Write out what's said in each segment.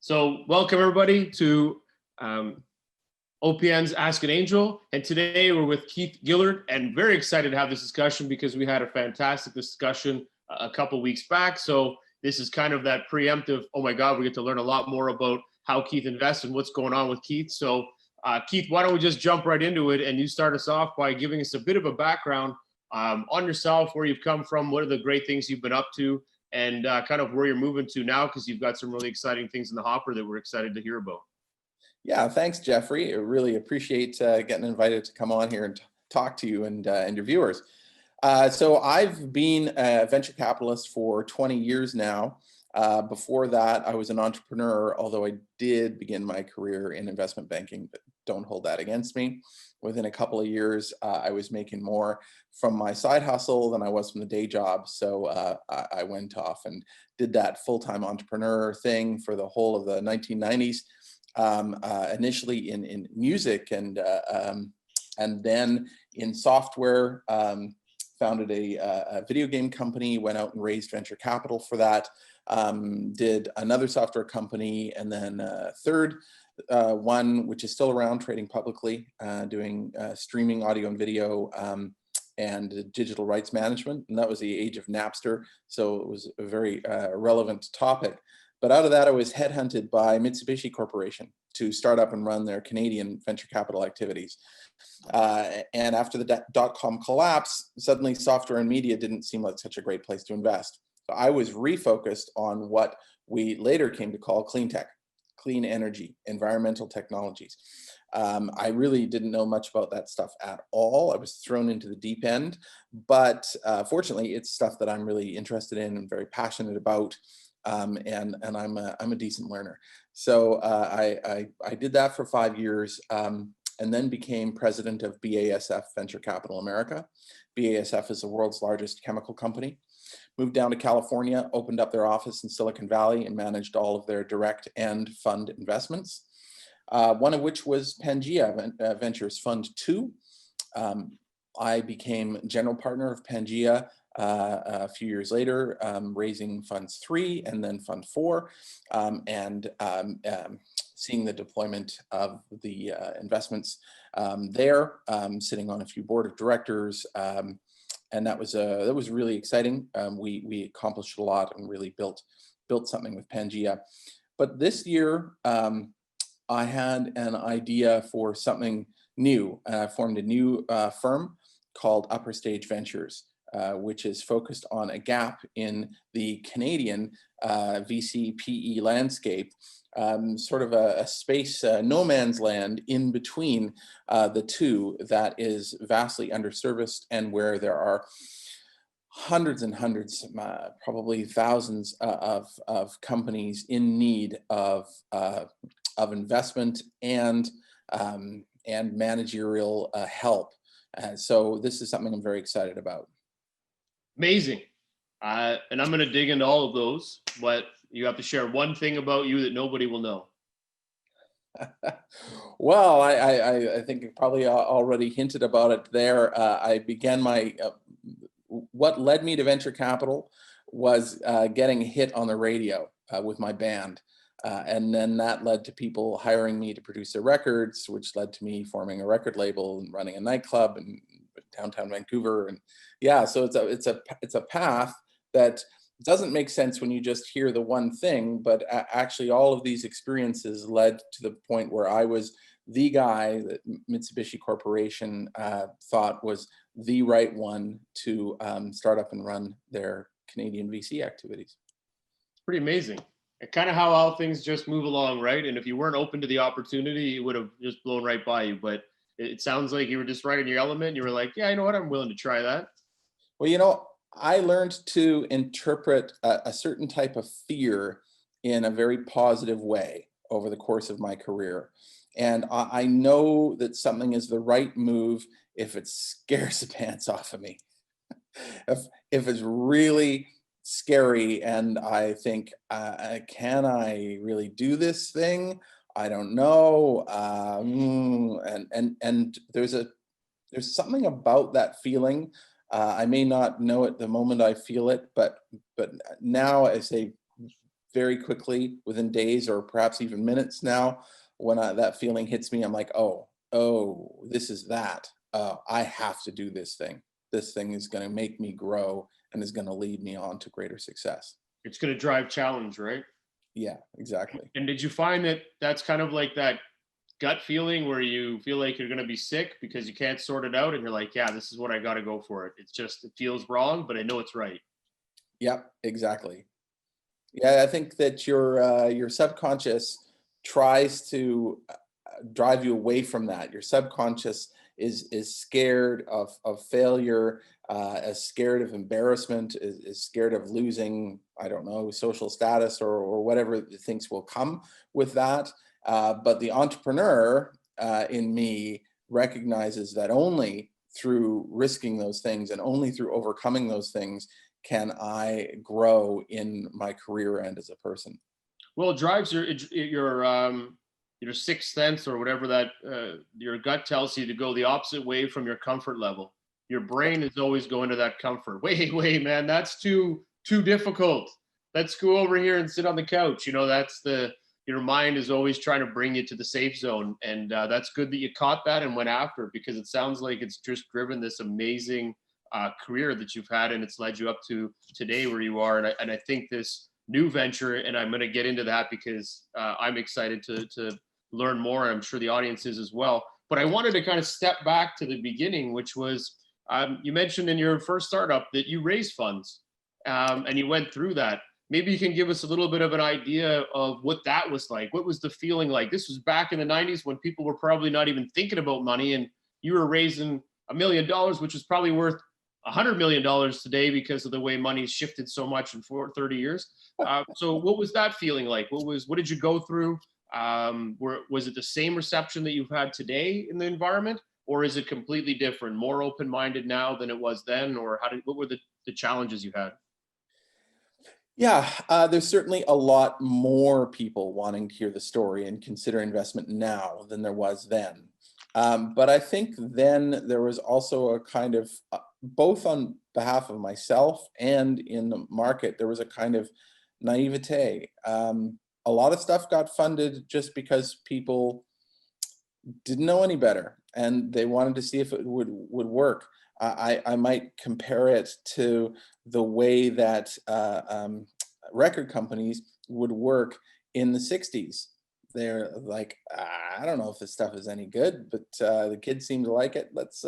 So welcome everybody to OPN's Ask an Angel. And today we're with Keith Gillard, and very excited to have this discussion because we had a fantastic discussion a couple weeks back. So this is kind of that preemptive, oh my God, we get to learn a lot more about how Keith invests and what's going on with Keith. So Keith, why don't we just jump right into it, and you start us off by giving us a bit of a background on yourself, where you've come from, what are the great things you've been up to, and kind of where you're moving to now, because you've got some really exciting things in the hopper that we're excited to hear about. Yeah, thanks, Jeffrey. I really appreciate getting invited to come on here and talk to you and your viewers. So I've been a venture capitalist for 20 years now. Before that, I was an entrepreneur, although I did begin my career in investment banking, but don't hold that against me. Within a couple of years, I was making more from my side hustle than I was from the day job. So I went off and did that full-time entrepreneur thing for the whole of the 1990s, initially in music and then in software. Founded a video game company, went out and raised venture capital for that. Did another software company, and then a third one, which is still around, trading publicly, doing streaming audio and video and digital rights management. And that was the age of Napster, so it was a very relevant topic. But out of that, I was headhunted by Mitsubishi Corporation to start up and run their Canadian venture capital activities. And after the dot-com collapse, suddenly software and media didn't seem like such a great place to invest. So I was refocused on what we later came to call Cleantech, clean energy, environmental technologies. I really didn't know much about that stuff at all. I was thrown into the deep end, but fortunately, it's stuff that I'm really interested in and very passionate about. And I'm a decent learner. So I did that for 5 years, and then became president of BASF Venture Capital America. BASF is the world's largest chemical company. Moved down to California, opened up their office in Silicon Valley, and managed all of their direct and fund investments. One of which was Pangea Ventures Fund 2. I became general partner of Pangea a few years later, raising funds 3 and then fund 4, and seeing the deployment of the investments there, sitting on a few board of directors, and that was really exciting. We accomplished a lot and really built something with Pangea. But this year, I had an idea for something new. I formed a new firm called Upper Stage Ventures, which is focused on a gap in the Canadian VC PE landscape, sort of a space, no man's land in between the two that is vastly underserviced, and where there are hundreds and hundreds, probably thousands of companies in need of investment and managerial help. So this is something I'm very excited about. Amazing. And I'm going to dig into all of those, but you have to share one thing about you that nobody will know. Well, I think you probably already hinted about it there. I began what led me to venture capital was getting hit on the radio with my band. And then that led to people hiring me to produce their records, which led to me forming a record label and running a nightclub in downtown Vancouver. And yeah, so it's a path that doesn't make sense when you just hear the one thing, but actually all of these experiences led to the point where I was the guy that Mitsubishi Corporation thought was the right one to start up and run their Canadian VC activities. Pretty amazing. Kind of how all things just move along, right? And if you weren't open to the opportunity, it would have just blown right by you. But it sounds like you were just right in your element. You were like, yeah, you know what? I'm willing to try that. Well, I learned to interpret a certain type of fear in a very positive way over the course of my career. And I know that something is the right move if it scares the pants off of me. If it's really scary and I think, can I really do this thing? I don't know. And there's something about that feeling. I may not know it the moment I feel it, but now I say very quickly, within days or perhaps even minutes now. When that feeling hits me, I'm like, oh, this is that. I have to do this thing. This thing is going to make me grow and is going to lead me on to greater success. It's going to drive challenge, right? Yeah, exactly. And did you find that that's kind of like that gut feeling where you feel like you're going to be sick because you can't sort it out and you're like, yeah, this is what I got to go for it. It's just, it feels wrong, but I know it's right. Yep, exactly. Yeah, I think that your subconscious tries to drive you away from that. Your subconscious is scared of failure, is scared of embarrassment, is scared of losing, I don't know, social status or whatever it thinks will come with that. But the entrepreneur in me recognizes that only through risking those things and only through overcoming those things can I grow in my career and as a person. Well, it drives your sixth sense or whatever that your gut tells you to go the opposite way from your comfort level. Your brain is always going to that comfort. Wait, man, that's too difficult. Let's go over here and sit on the couch. You know, that's your mind is always trying to bring you to the safe zone, and that's good that you caught that and went after it, because it sounds like it's just driven this amazing career that you've had, and it's led you up to today where you are. And I think this new venture, and I'm going to get into that because I'm excited to learn more. I'm sure the audience is as well. But I wanted to kind of step back to the beginning, which was you mentioned in your first startup that you raised funds and you went through that. Maybe you can give us a little bit of an idea of what that was like. What was the feeling like? This was back in the 90s when people were probably not even thinking about money, and you were raising $1 million, which is probably worth $100 million today because of the way money's shifted so much in 30 years. So what was that feeling like? What did you go through? Was it the same reception that you've had today in the environment, or is it completely different, more open-minded now than it was then? Or what were the challenges you had? Yeah, there's certainly a lot more people wanting to hear the story and consider investment now than there was then. But I think then there was also a kind of, both on behalf of myself and in the market, there was a kind of naivete. A lot of stuff got funded just because people didn't know any better and they wanted to see if it would work. I might compare it to the way that record companies would work in the 60s. They're like, I don't know if this stuff is any good, but the kids seem to like it. Let's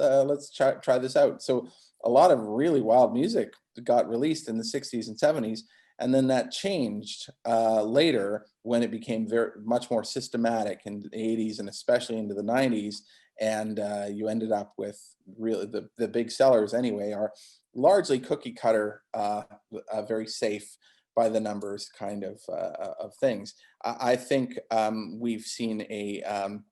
try this out. So a lot of really wild music got released in the 60s and 70s. And then that changed later when it became much more systematic in the 80s and especially into the 90s. And you ended up with really the big sellers anyway are largely cookie cutter, very safe by the numbers kind of things. I think we've seen an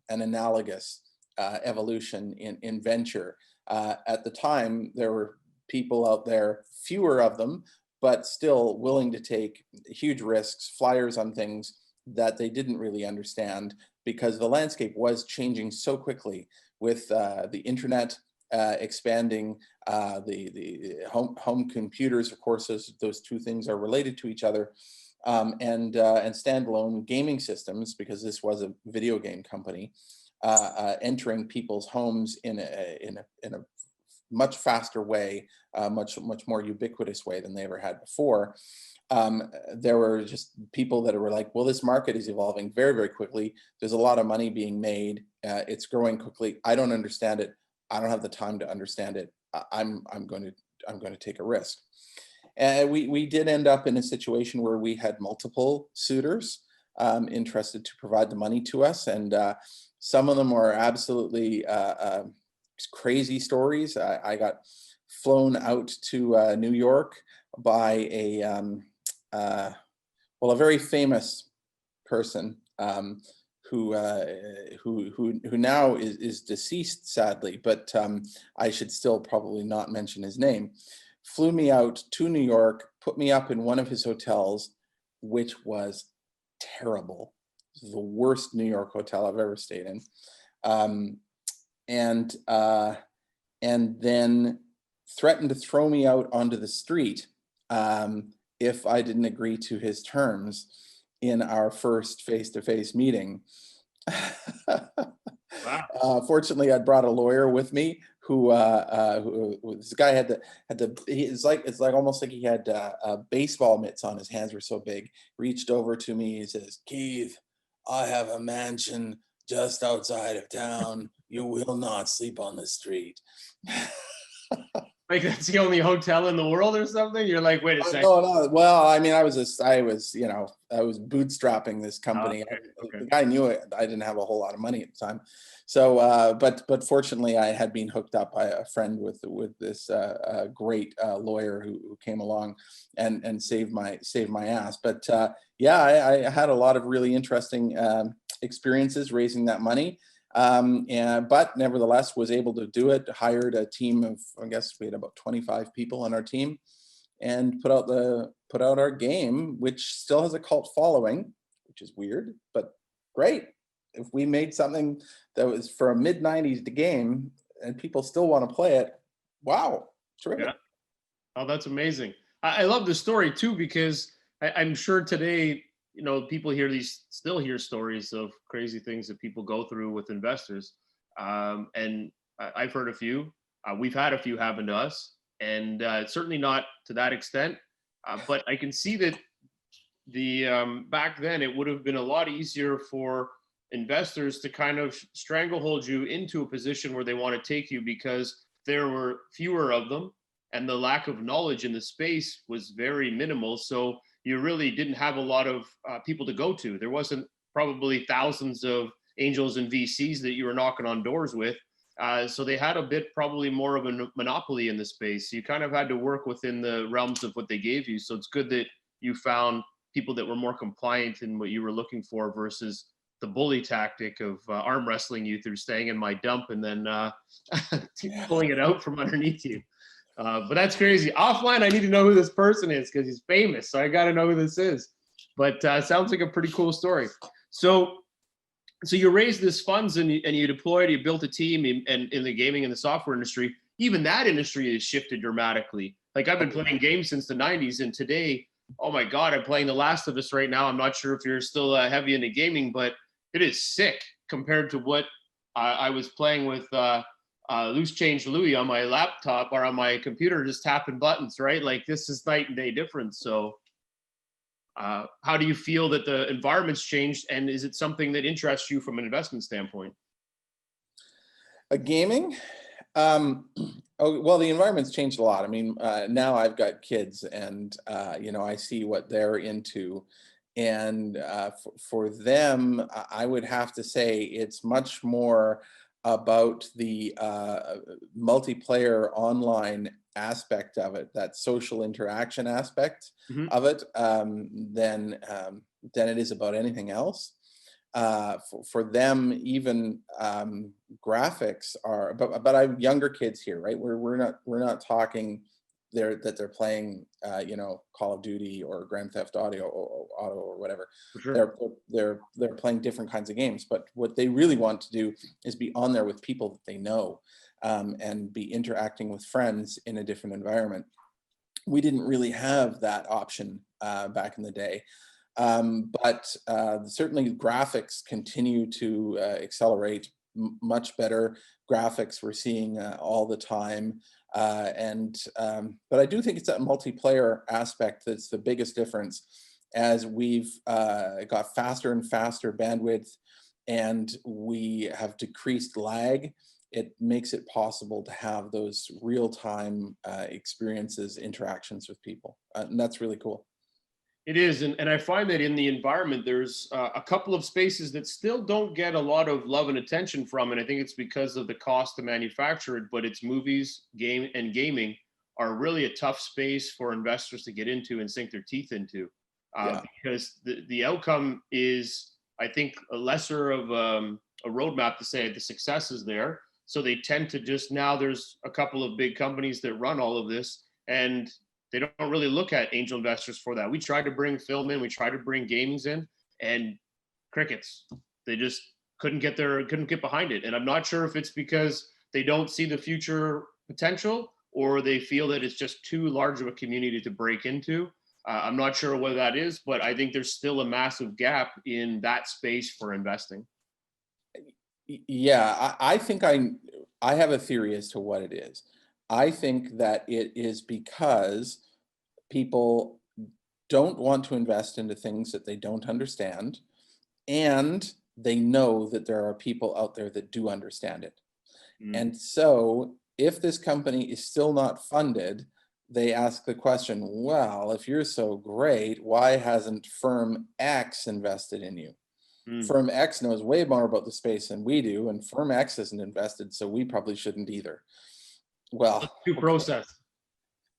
analogous evolution in venture. At the time, there were people out there, fewer of them, but still willing to take huge risks, flyers on things that they didn't really understand, because the landscape was changing so quickly with the internet expanding, the home computers, of course, those two things are related to each other, and standalone gaming systems, because this was a video game company, entering people's homes in a much faster way, much more ubiquitous way than they ever had before. There were just people that were like, well, this market is evolving very, very quickly. There's a lot of money being made. It's growing quickly. I don't understand it. I don't have the time to understand it. I'm going to take a risk. And we did end up in a situation where we had multiple suitors interested to provide the money to us. And some of them are absolutely crazy stories. I got flown out to New York by a very famous person who now is deceased, sadly, but I should still probably not mention his name. Flew me out to New York, put me up in one of his hotels, which was terrible. It was the worst New York hotel I've ever stayed in. And then threatened to throw me out onto the street if I didn't agree to his terms in our first face-to-face meeting. Wow. Fortunately, I'd brought a lawyer with me who this guy it's like almost like he had baseball mitts on. His hands were so big. Reached over to me. He says, "Keith, I have a mansion just outside of town. You will not sleep on the street." Like that's the only hotel in the world or something? You're like, wait a second. No. Well, I mean, I was bootstrapping this company. Okay. The guy knew it. I didn't have a whole lot of money at the time. So, but fortunately, I had been hooked up by a friend with this great lawyer who came along and saved my ass. But yeah, I had a lot of really interesting experiences raising that money. But nevertheless was able to do it, hired a team of, I guess we had about 25 people on our team, and put out our game, which still has a cult following, which is weird, but great. If we made something that was for a mid-90s game and people still want to play it, wow, terrific. Yeah. Oh, that's amazing. I love the story too, because I'm sure today, people still hear stories of crazy things that people go through with investors. And I've heard a few. We've had a few happen to us, and certainly not to that extent. But I can see that back then it would have been a lot easier for investors to kind of stranglehold you into a position where they want to take you, because there were fewer of them and the lack of knowledge in the space was very minimal. So you really didn't have a lot of people to go to. There wasn't probably thousands of angels and VCs that you were knocking on doors with. So they had a bit probably more of a monopoly in the space. So you kind of had to work within the realms of what they gave you. So it's good that you found people that were more compliant in what you were looking for versus the bully tactic of arm wrestling you through staying in my dump and then pulling it out from underneath you. But that's crazy. Offline, I need to know who this person is because he's famous. So I got to know who this is. But sounds like a pretty cool story. So you raised this funds and you deployed, you built a team and in the gaming and the software industry. Even that industry has shifted dramatically. Like I've been playing games since the 90s, and today, oh my God, I'm playing The Last of Us right now. I'm not sure if you're still heavy into gaming, but it is sick compared to what I was playing with Loose Change Louie on my laptop or on my computer, just tapping buttons, right? Like this is night and day difference. So how do you feel that the environment's changed, and is it something that interests you from an investment standpoint? Gaming? Well, the environment's changed a lot. I mean, now I've got kids and, I see what they're into. And for them, I would have to say it's much more about the multiplayer online aspect of it, that social interaction aspect Mm-hmm. of it, than it is about anything else. For them, even graphics are, but I have younger kids here, right? We're not talking that they're playing, Call of Duty or Grand Theft Auto or whatever. For sure. They're playing different kinds of games, but what they really want to do is be on there with people that they know, and be interacting with friends in a different environment. We didn't really have that option back in the day. But certainly graphics continue to accelerate, much better graphics we're seeing all the time. But I do think it's that multiplayer aspect that's the biggest difference, as we've got faster and faster bandwidth and we have decreased lag. It makes it possible to have those real-time experiences, interactions with people. And that's really cool. It is, and I find that in the environment, there's a couple of spaces that still don't get a lot of love and attention from, and I think it's because of the cost to manufacture it. But it's movies, gaming are really a tough space for investors to get into and sink their teeth into, because the outcome is, I think, a lesser of a roadmap to say the success is there. So they tend to just, now there's a couple of big companies that run all of this, and they don't really look at angel investors for that. We tried to bring film in, we tried to bring gamings in, and crickets. They just couldn't get behind it. And I'm not sure if it's because they don't see the future potential, or they feel that it's just too large of a community to break into. I'm not sure what that is, but I think there's still a massive gap in that space for investing. Yeah, I think I have a theory as to what it is. I think that it is because people don't want to invest into things that they don't understand, and they know that there are people out there that do understand it. Mm, And so if this company is still not funded, they ask the question, well, if you're so great, why hasn't firm X invested in you? mm. Firm X knows way more about the space than we do, and firm X isn't invested, so we probably shouldn't either. It's Well, too okay. processed.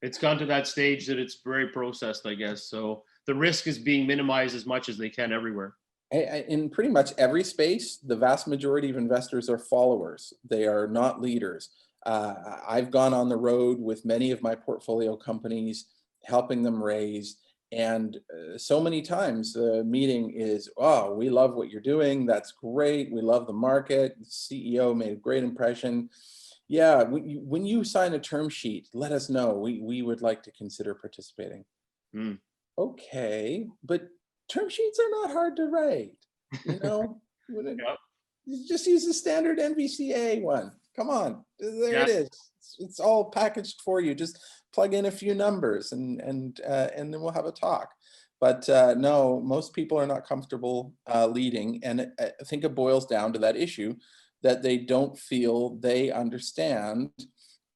It's gone to that stage that it's very processed, I guess. So the risk is being minimized as much as they can everywhere. In pretty much every space, the vast majority of investors are followers. They are not leaders. I've gone on the road with many of my portfolio companies, helping them raise. And so many times the meeting is, oh, we love what you're doing. That's great. We love the market. The CEO made a great impression. Yeah, when you sign a term sheet, let us know. We would like to consider participating. Mm. Okay, but term sheets are not hard to write. You know, Yep. you just use the standard NVCA one. Come on, there Yeah. it is. It's all packaged for you. Just plug in a few numbers and then we'll have a talk. But no, most people are not comfortable leading, and I think it boils down to that issue that they don't feel they understand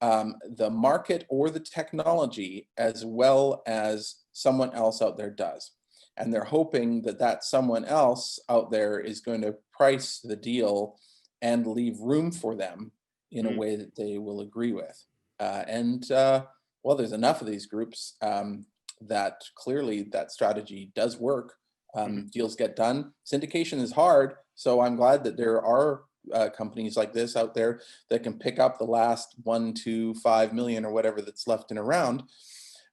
the market or the technology as well as someone else out there does. And they're hoping that that someone else out there is going to price the deal and leave room for them in a Mm. way that they will agree with. Well, there's enough of these groups that clearly that strategy does work. Mhm. Deals get done. Syndication is hard, so I'm glad that there are companies like this out there that can pick up the last 1 to 5 million or whatever that's left in around.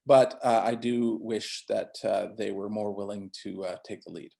But I do wish that they were more willing to take the lead.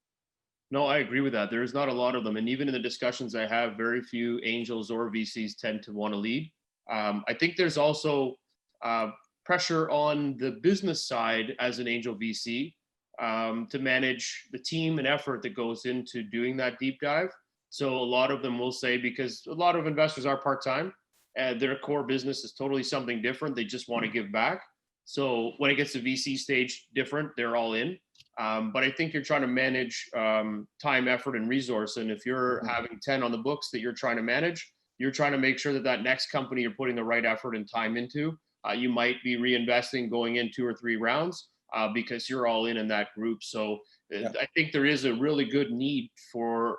No, I agree with that. There's not a lot of them. And even in the discussions I have, very few angels or VCs tend to want to lead. I think there's also uh, pressure on the business side as an angel VC to manage the team and effort that goes into doing that deep dive. So a lot of them will say, because a lot of investors are part-time, and their core business is totally something different. They just want to give back. So when it gets to VC stage, different, they're all in. But I think you're trying to manage time, effort, and resource. And if you're Mhm. having 10 on the books that you're trying to manage, you're trying to make sure that that next company you're putting the right effort and time into. You might be reinvesting going in 2 or 3 rounds because you're all in that group. So Yeah. I think there is a really good need for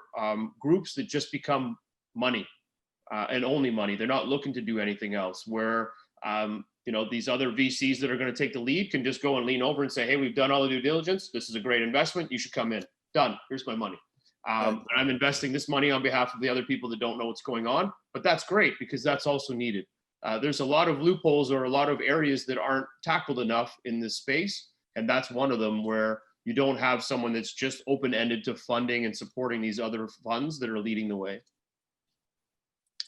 groups that just become money and only money. They're not looking to do anything else. Where these other VCs that are going to take the lead can just go and lean over and say, "Hey, we've done all the due diligence. This is a great investment. You should come in. Done. Here's my money. I'm investing this money on behalf of the other people that don't know what's going on." But that's great because that's also needed. There's a lot of loopholes or a lot of areas that aren't tackled enough in this space, and that's one of them where you don't have someone that's just open-ended to funding and supporting these other funds that are leading the way.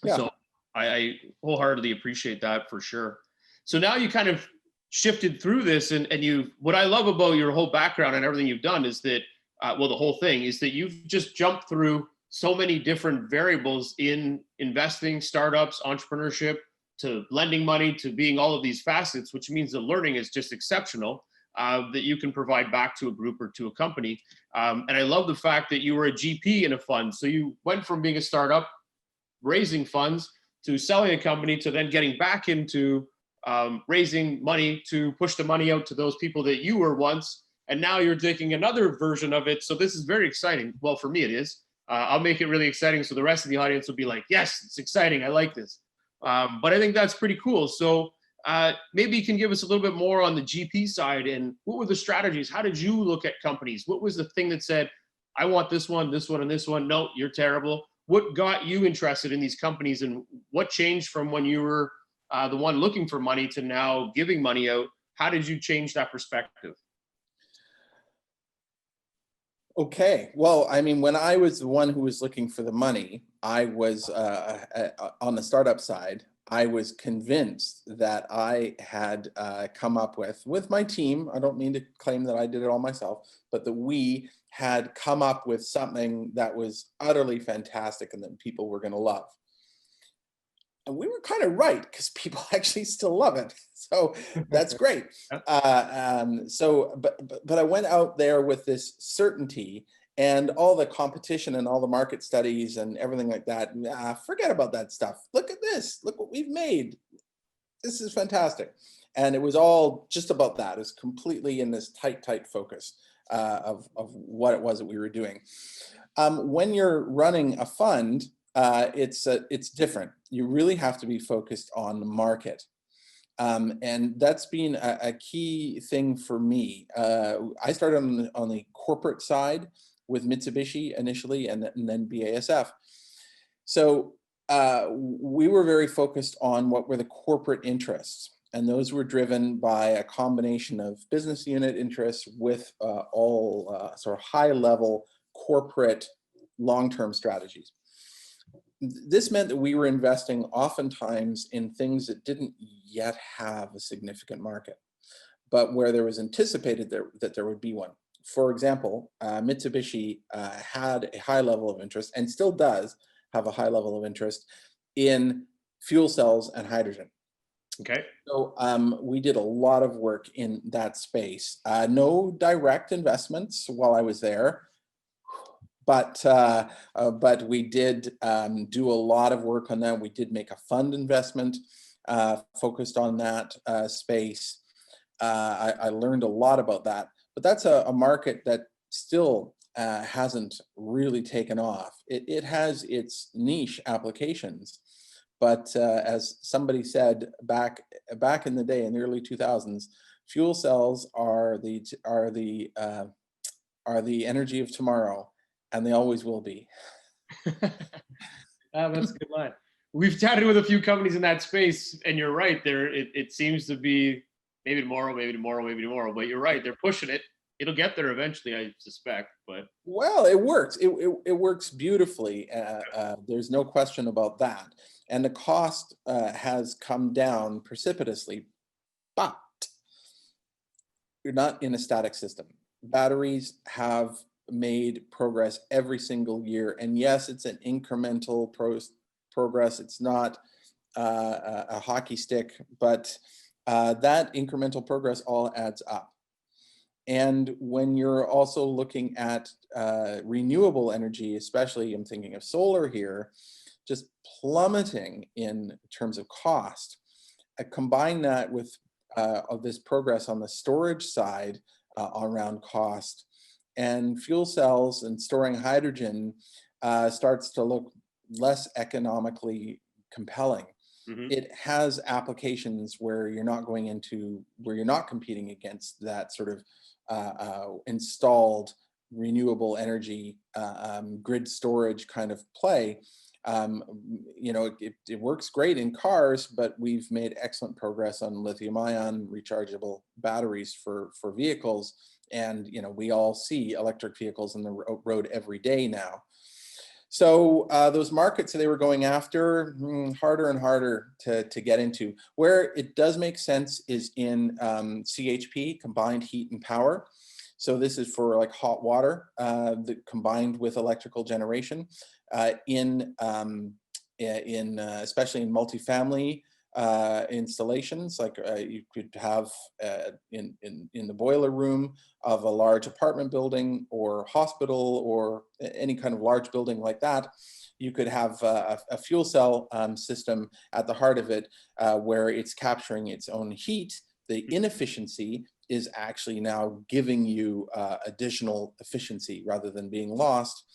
Yeah. So I wholeheartedly appreciate that for sure. So now you kind of shifted through this, and you, what I love about your whole background and everything you've done is that, well, the whole thing is that you've just jumped through so many different variables in investing, startups, entrepreneurship, to lending money, to being all of these facets, which means the learning is just exceptional. That you can provide back to a group or to a company. And I love the fact that you were a GP in a fund. So you went from being a startup, raising funds, to selling a company, to then getting back into raising money to push the money out to those people that you were once. And now you're taking another version of it. So this is very exciting. Well, for me, it is. I'll make it really exciting so the rest of the audience will be like, yes, it's exciting. I like this. But I think that's pretty cool. So maybe you can give us a little bit more on the GP side, and what were the strategies? How did you look at companies? What was the thing that said, I want this one, and this one? No, you're terrible. What got you interested in these companies, and what changed from when you were the one looking for money to now giving money out? How did you change that perspective? Okay. Well, I mean, when I was the one who was looking for the money, I was on the startup side. I was convinced that I had come up with my team. I don't mean to claim that I did it all myself, but that we had come up with something that was utterly fantastic and that people were going to love. And we were kind of right, because people actually still love it. So that's great. But I went out there with this certainty, and all the competition and all the market studies and everything like that. Forget about that stuff. Look at this. Look what we've made. This is fantastic. And it was all just about that. It was completely in this tight focus of what it was that we were doing. When you're running a fund, it's different. You really have to be focused on the market. And that's been a key thing for me. I started on the corporate side with Mitsubishi initially, and then BASF. So we were very focused on what were the corporate interests. And those were driven by a combination of business unit interests with all sort of high level corporate long-term strategies. This meant that we were investing oftentimes in things that didn't yet have a significant market, but where there was anticipated that there would be one. For example, Mitsubishi had a high level of interest, and still does have a high level of interest, in fuel cells and hydrogen. Okay. So we did a lot of work in that space. No direct investments while I was there, but we did do a lot of work on that. We did make a fund investment focused on that space. I learned a lot about that, but that's a market that still hasn't really taken off. It has its niche applications, but as somebody said back in the day, in the early 2000s, fuel cells are the energy of tomorrow, and they always will be. That's a good line. We've chatted with a few companies in that space, and you're right. It seems to be maybe tomorrow, but you're right. They're pushing it. It'll get there eventually, I suspect. But well, it works. It works beautifully. There's no question about that. And the cost has come down precipitously, but you're not in a static system. Batteries have made progress every single year, and yes, it's an incremental progress. It's not a hockey stick, but that incremental progress all adds up. And when you're also looking at renewable energy, especially I'm thinking of solar here, just plummeting in terms of cost, combine that with of this progress on the storage side around cost, and fuel cells and storing hydrogen starts to look less economically compelling. Mm-hmm. It has applications where you're not competing against that sort of installed renewable energy grid storage kind of play. It works great in cars, but we've made excellent progress on lithium-ion rechargeable batteries for vehicles. And we all see electric vehicles on the road every day now. So those markets that they were going after, harder and harder to get into. Where it does make sense is in CHP, combined heat and power. So this is for like hot water combined with electrical generation especially in multifamily installations, like you could have in the boiler room of a large apartment building or hospital or any kind of large building like that. You could have a fuel cell system at the heart of it where it's capturing its own heat. The inefficiency is actually now giving you additional efficiency rather than being lost,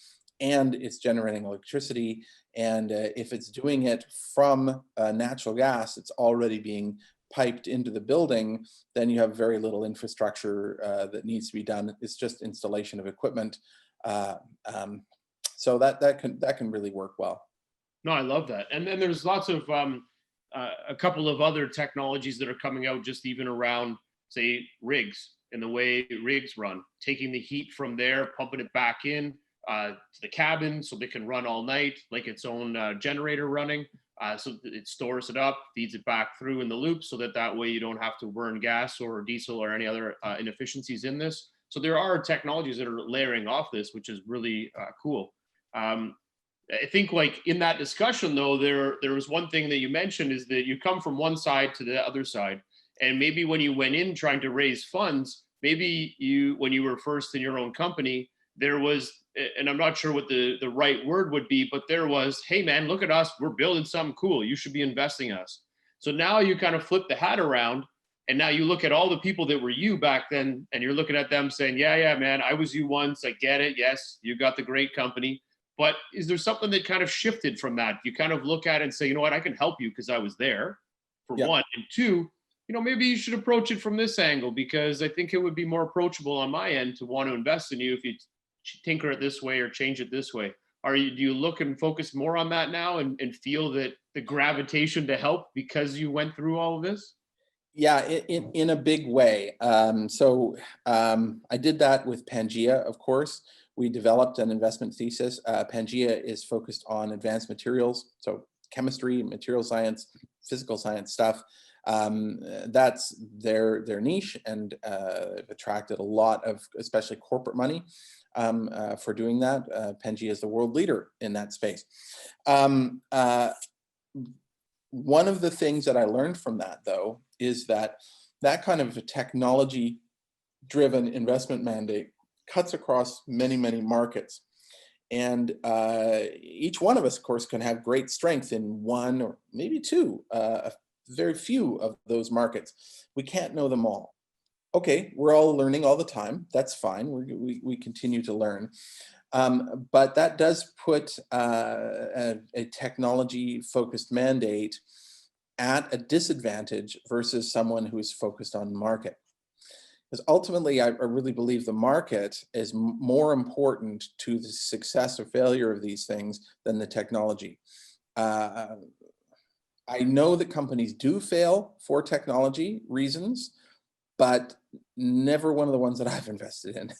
and it's generating electricity. And if it's doing it from natural gas, it's already being piped into the building, then you have very little infrastructure that needs to be done. It's just installation of equipment. So that can really work well. No, I love that. And then there's lots of a couple of other technologies that are coming out, just even around, say, rigs and the way rigs run, taking the heat from there, pumping it back in to the cabin so they can run all night, like its own generator running. So it stores it up, feeds it back through in the loop so that way you don't have to burn gas or diesel or any other inefficiencies in this. So there are technologies that are layering off this, which is really cool. I think like in that discussion though, there was one thing that you mentioned is that you come from one side to the other side. And maybe when you went in trying to raise funds, maybe when you were first in your own company, there was, and I'm not sure what the right word would be, but there was, hey man, look at us, we're building something cool, you should be investing in us. So now you kind of flip the hat around, and now you look at all the people that were you back then, and you're looking at them saying, yeah man, I was you once, I get it, yes, you got the great company. But is there something that kind of shifted from that? You kind of look at it and say, you know what, I can help you because I was there, for Yeah. one. And two, maybe you should approach it from this angle, because I think it would be more approachable on my end to want to invest in you if you tinker it this way or change it this way. Do you look and focus more on that now and feel that the gravitation to help because you went through all of this? Yeah, in a big way. I did that with Pangea, of course. We developed an investment thesis. Pangea is focused on advanced materials, so chemistry, material science, physical science stuff. That's their niche, and attracted a lot of especially corporate money for doing that. Pangea is the world leader in that space. One of the things that I learned from that, though, is that kind of a technology-driven investment mandate cuts across many, many markets. And each one of us, of course, can have great strength in one or maybe two, very few of those markets. We can't know them all. Okay, we're all learning all the time. That's fine. We continue to learn. But that does put a technology-focused mandate at a disadvantage versus someone who is focused on market. Because ultimately, I really believe the market is more important to the success or failure of these things than the technology. I know that companies do fail for technology reasons, but never one of the ones that I've invested in.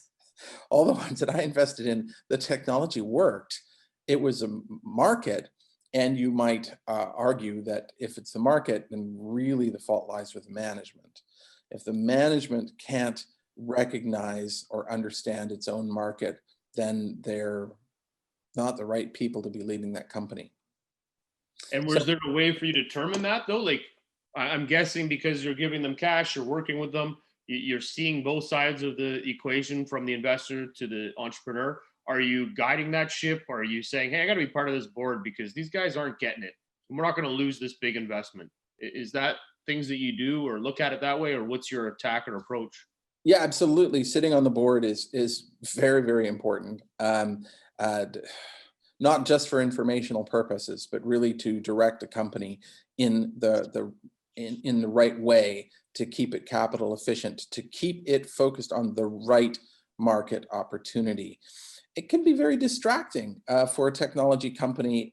All the ones that I invested in, the technology worked. It was a market, and you might argue that if it's the market, then really the fault lies with management. If the management can't recognize or understand its own market, then they're not the right people to be leading that company. And was there a way for you to determine that though? Like, I'm guessing because you're giving them cash, you're working with them, you're seeing both sides of the equation from the investor to the entrepreneur. Are you guiding that ship? Or are you saying, hey, I got to be part of this board because these guys aren't getting it, and we're not going to lose this big investment? Is that things that you do or look at it that way, or what's your attack or approach? Yeah, absolutely. Sitting on the board is very, very important. Not just for informational purposes, but really to direct a company in the right way, to keep it capital efficient, to keep it focused on the right market opportunity. It can be very distracting for a technology company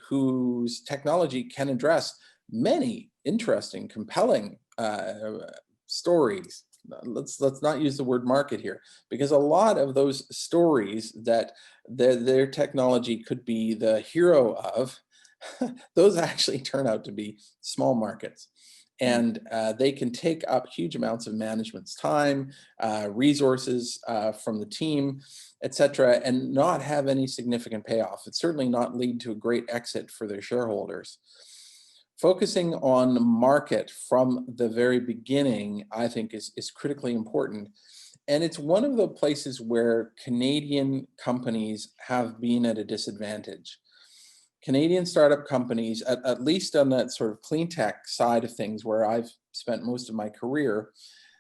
whose technology can address many interesting, compelling stories. Let's not use the word market here, because a lot of those stories that their technology could be the hero of, those actually turn out to be small markets. And they can take up huge amounts of management's time, resources from the team, etc., and not have any significant payoff. It's certainly not lead to a great exit for their shareholders. Focusing on the market from the very beginning, I think, is critically important. And it's one of the places where Canadian companies have been at a disadvantage. Canadian startup companies, at least on that sort of clean tech side of things, where I've spent most of my career,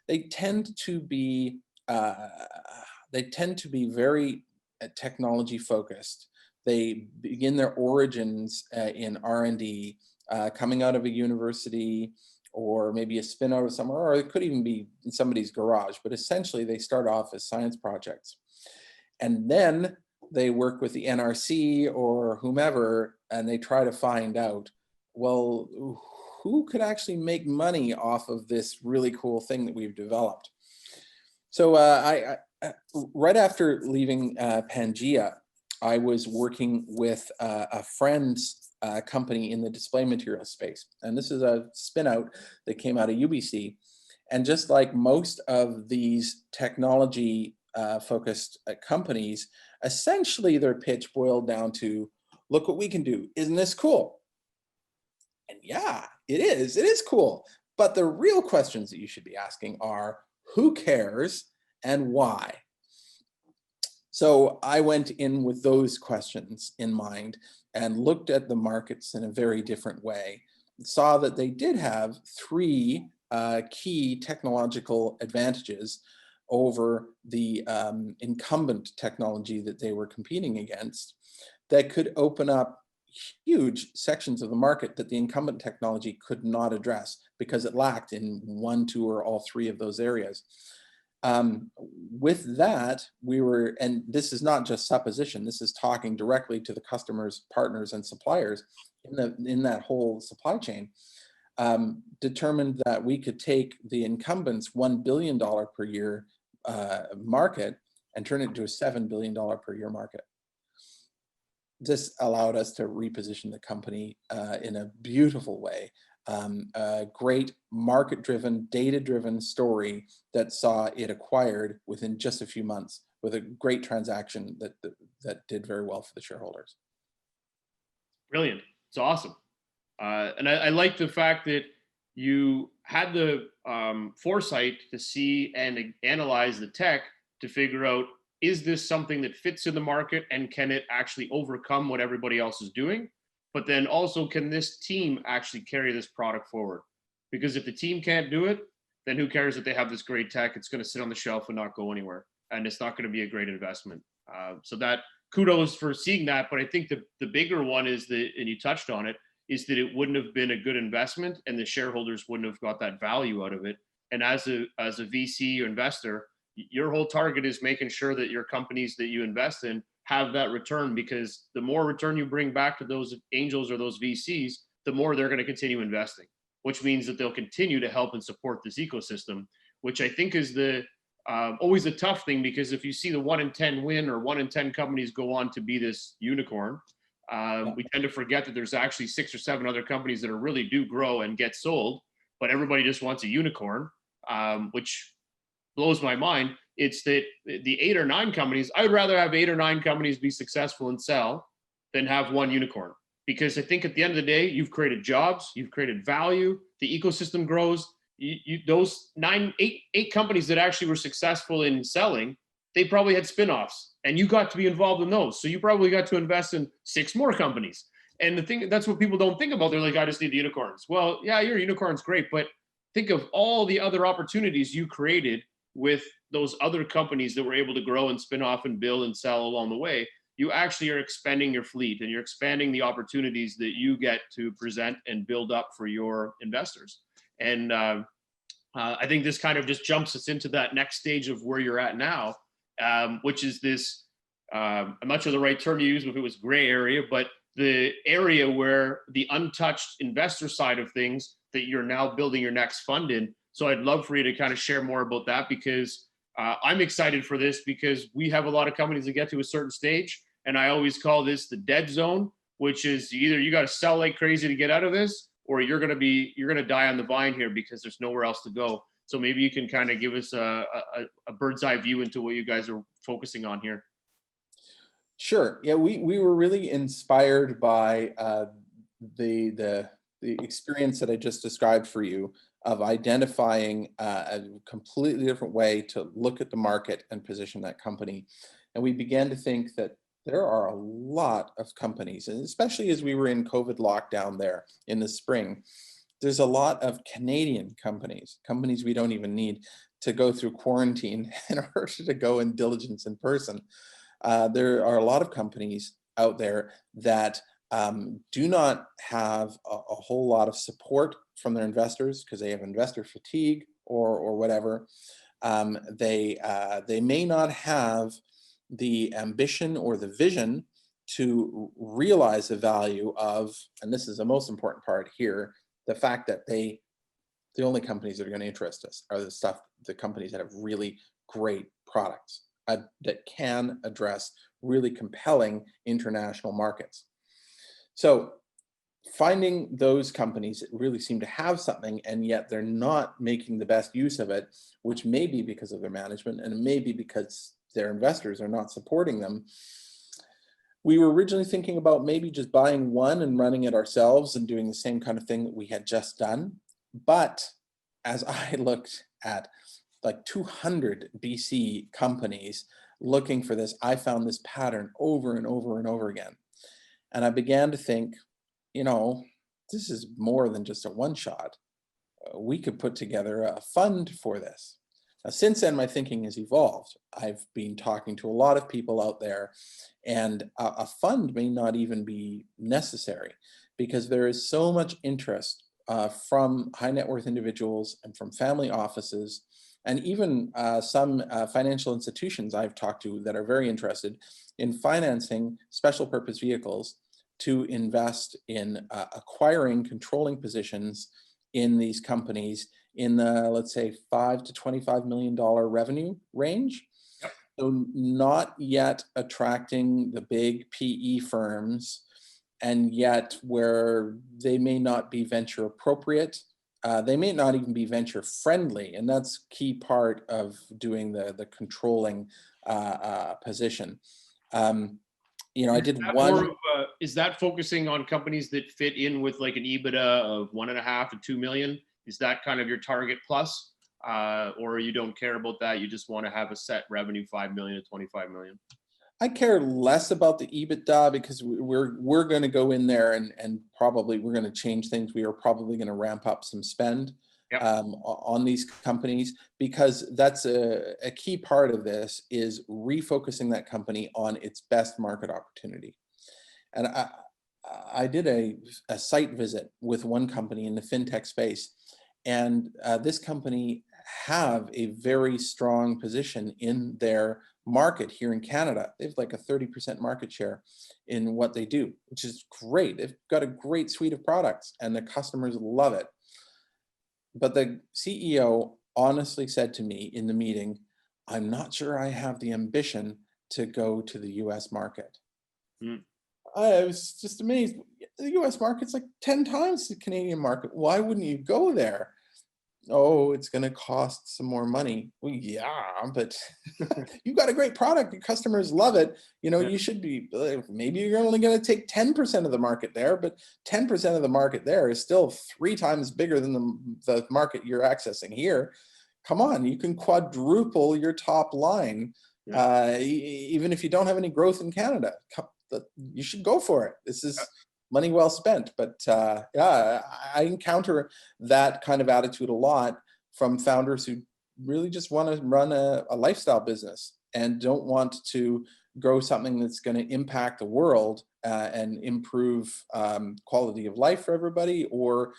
they tend to be very technology focused. They begin their origins in R&D, coming out of a university, or maybe a spin out of somewhere, or it could even be in somebody's garage. But essentially, they start off as science projects, and then they work with the NRC or whomever, and they try to find out, well, who could actually make money off of this really cool thing that we've developed. So I right after leaving Pangea, I was working with a friend's company in the display material space. And this is a spin out that came out of UBC. And just like most of these technology focused companies, essentially their pitch boiled down to, look what we can do. Isn't this cool? And yeah, it is cool. But the real questions that you should be asking are, who cares and why? So I went in with those questions in mind and looked at the markets in a very different way. Saw that they did have three key technological advantages over the incumbent technology that they were competing against that could open up huge sections of the market that the incumbent technology could not address because it lacked in one, two, or all three of those areas. With that, we were, and this is not just supposition, this is talking directly to the customers, partners, and suppliers in that whole supply chain, determined that we could take the incumbent's $1 billion per year market and turn it into a $7 billion per year market. This allowed us to reposition the company in a beautiful way. A great market-driven, data-driven story that saw it acquired within just a few months with a great transaction that did very well for the shareholders. Brilliant. It's awesome. And I like the fact that you had the foresight to see and analyze the tech to figure out, is this something that fits in the market and can it actually overcome what everybody else is doing? But then also, can this team actually carry this product forward? Because if the team can't do it, then who cares if they have this great tech? It's going to sit on the shelf and not go anywhere. And it's not going to be a great investment. So that kudos for seeing that. But I think the bigger one is that, and you touched on it, is that it wouldn't have been a good investment and the shareholders wouldn't have got that value out of it. And as a VC investor, your whole target is making sure that your companies that you invest in have that return, because the more return you bring back to those angels or those VCs, the more they're going to continue investing, which means that they'll continue to help and support this ecosystem, which I think is the always a tough thing, because if you see the 1 in 10 win or 1 in 10 companies go on to be this unicorn, we tend to forget that there's actually 6 or 7 other companies that are really do grow and get sold, but everybody just wants a unicorn, which blows my mind. It's that the 8 or 9 companies, I would rather have 8 or 9 companies be successful and sell than have one unicorn. Because I think at the end of the day, you've created jobs, you've created value, the ecosystem grows. Those 8 companies that actually were successful in selling, they probably had spinoffs and you got to be involved in those. So you probably got to invest in 6 more companies. And the thing, that's what people don't think about. They're like, I just need the unicorns. Well, yeah, your unicorn's great, but think of all the other opportunities you created with those other companies that were able to grow and spin off and build and sell along the way. You actually are expanding your fleet and you're expanding the opportunities that you get to present and build up for your investors. And I think this kind of just jumps us into that next stage of where you're at now, which is this, I'm not sure the right term to use if it was gray area, but the area where the untouched investor side of things that you're now building your next fund in. So I'd love for you to kind of share more about that, because I'm excited for this, because we have a lot of companies that get to a certain stage. And I always call this the dead zone, which is either you got to sell like crazy to get out of this, or you're going to die on the vine here because there's nowhere else to go. So maybe you can kind of give us a bird's eye view into what you guys are focusing on here. Sure. Yeah, we were really inspired by the experience that I just described for you of identifying a completely different way to look at the market and position that company. And we began to think that there are a lot of companies, and especially as we were in COVID lockdown there in the spring, there's a lot of Canadian companies we don't even need to go through quarantine in order to go in diligence in person. There are a lot of companies out there that do not have a whole lot of support from their investors because they have investor fatigue or whatever. They may not have the ambition or the vision to realize the value of, and this is the most important part here, the fact that the only companies that are going to interest us are the companies that have really great products that can address really compelling international markets. So finding those companies that really seem to have something, and yet they're not making the best use of it, which may be because of their management and it may be because their investors are not supporting them. We were originally thinking about maybe just buying one and running it ourselves and doing the same kind of thing that we had just done. But as I looked at like 200 BC companies looking for this, I found this pattern over and over and over again. And I began to think, this is more than just a one shot. We could put together a fund for this. Now, since then, my thinking has evolved. I've been talking to a lot of people out there, and a fund may not even be necessary because there is so much interest from high net worth individuals and from family offices, and even some financial institutions I've talked to that are very interested in financing special purpose vehicles to invest in acquiring controlling positions in these companies in the, let's say, $5 to $25 million revenue range. Yep. So not yet attracting the big PE firms, and yet where they may not be venture appropriate. They may not even be venture friendly, and that's key part of doing the controlling position. I did one. Is that focusing on companies that fit in with like an EBITDA of 1.5 to 2 million? Is that kind of your target plus, or you don't care about that? You just want to have a set revenue 5 million to 25 million? I care less about the EBITDA because we're going to go in there and probably we're going to change things. We are probably going to ramp up some spend. Yep. On these companies, because that's a key part of this is refocusing that company on its best market opportunity. And I did a site visit with one company in the fintech space, and this company have a very strong position in their market here in Canada. They have like a 30% market share in what they do, which is great. They've got a great suite of products and the customers love it. But the CEO honestly said to me in the meeting, I'm not sure I have the ambition to go to the US market. I was just amazed. The US market's like 10 times the Canadian market. Why wouldn't you go there? Oh, it's going to cost some more money. Well, yeah, but you've got a great product. Your customers love it. You should be, maybe you're only going to take 10% of the market there, but 10% of the market there is still 3 times bigger than the market you're accessing here. Come on, you can quadruple your top line, even if you don't have any growth in Canada. You should go for it. This is money well spent. But I encounter that kind of attitude a lot from founders who really just want to run a lifestyle business and don't want to grow something that's going to impact the world and improve quality of life for everybody, or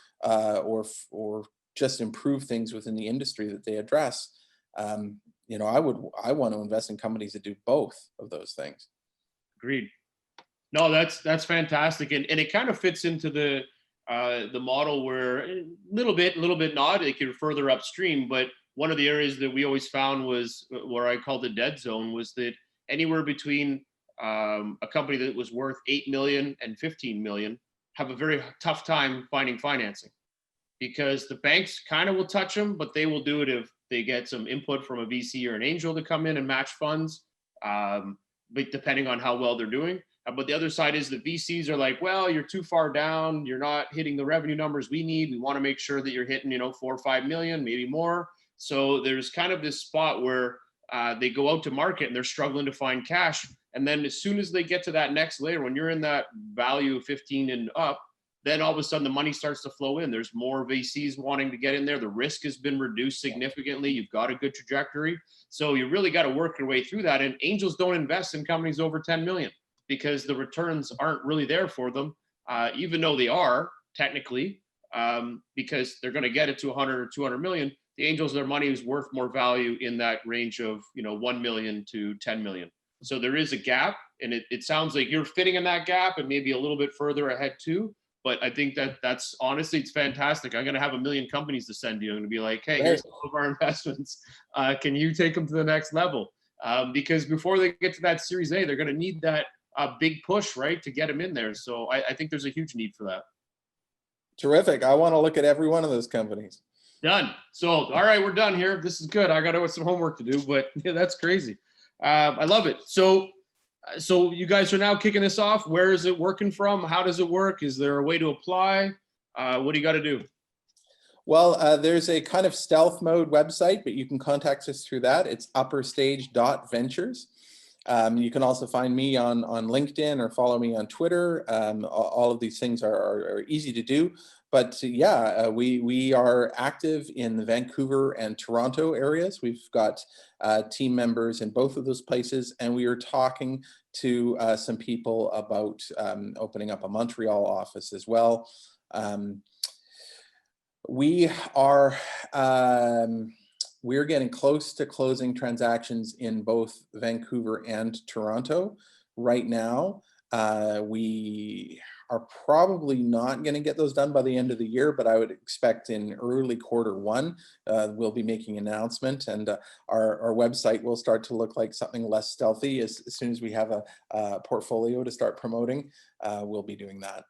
just improve things within the industry that they address. I want to invest in companies that do both of those things. Agreed. No, that's fantastic, and it kind of fits into the model where a little bit not. Like you're further upstream, but one of the areas that we always found was where I called the dead zone was that anywhere between a company that was worth 8 million and 15 million have a very tough time finding financing, because the banks kind of will touch them, but they will do it if they get some input from a VC or an angel to come in and match funds, but depending on how well they're doing. But the other side is the VCs are like, well, you're too far down. You're not hitting the revenue numbers we need. We want to make sure that you're hitting, 4 or 5 million, maybe more. So there's kind of this spot where they go out to market and they're struggling to find cash. And then as soon as they get to that next layer, when you're in that value of 15 and up, then all of a sudden the money starts to flow in. There's more VCs wanting to get in there. The risk has been reduced significantly. You've got a good trajectory. So you really got to work your way through that. And angels don't invest in companies over 10 million. Because the returns aren't really there for them, even though they are technically, because they're going to get it to 100 or 200 million. The angels, their money is worth more value in that range of 1 million to 10 million. So there is a gap, and it sounds like you're fitting in that gap and maybe a little bit further ahead too. But I think that's honestly, it's fantastic. I'm going to have 1 million companies to send you. I'm going to be like, hey, here's all of our investments. Can you take them to the next level? Because before they get to that Series A, they're going to need that a big push, right, to get them in there. So I think there's a huge need for that. Terrific. I want to look at every one of those companies. Done. So, all right, we're done here. This is good. I got some homework to do, but yeah, that's crazy. I love it. So you guys are now kicking this off. Where is it working from? How does it work? Is there a way to apply? What do you got to do? Well, there's a kind of stealth mode website, but you can contact us through that. It's upperstage.ventures. You can also find me on LinkedIn or follow me on Twitter. All of these things are easy to do. But yeah, we are active in the Vancouver and Toronto areas. We've got team members in both of those places, and we are talking to some people about opening up a Montreal office as well. We are we're getting close to closing transactions in both Vancouver and Toronto right now. We are probably not going to get those done by the end of the year, but I would expect in early Q1 we'll be making an announcement, and our website will start to look like something less stealthy as soon as we have a portfolio to start promoting. We'll be doing that.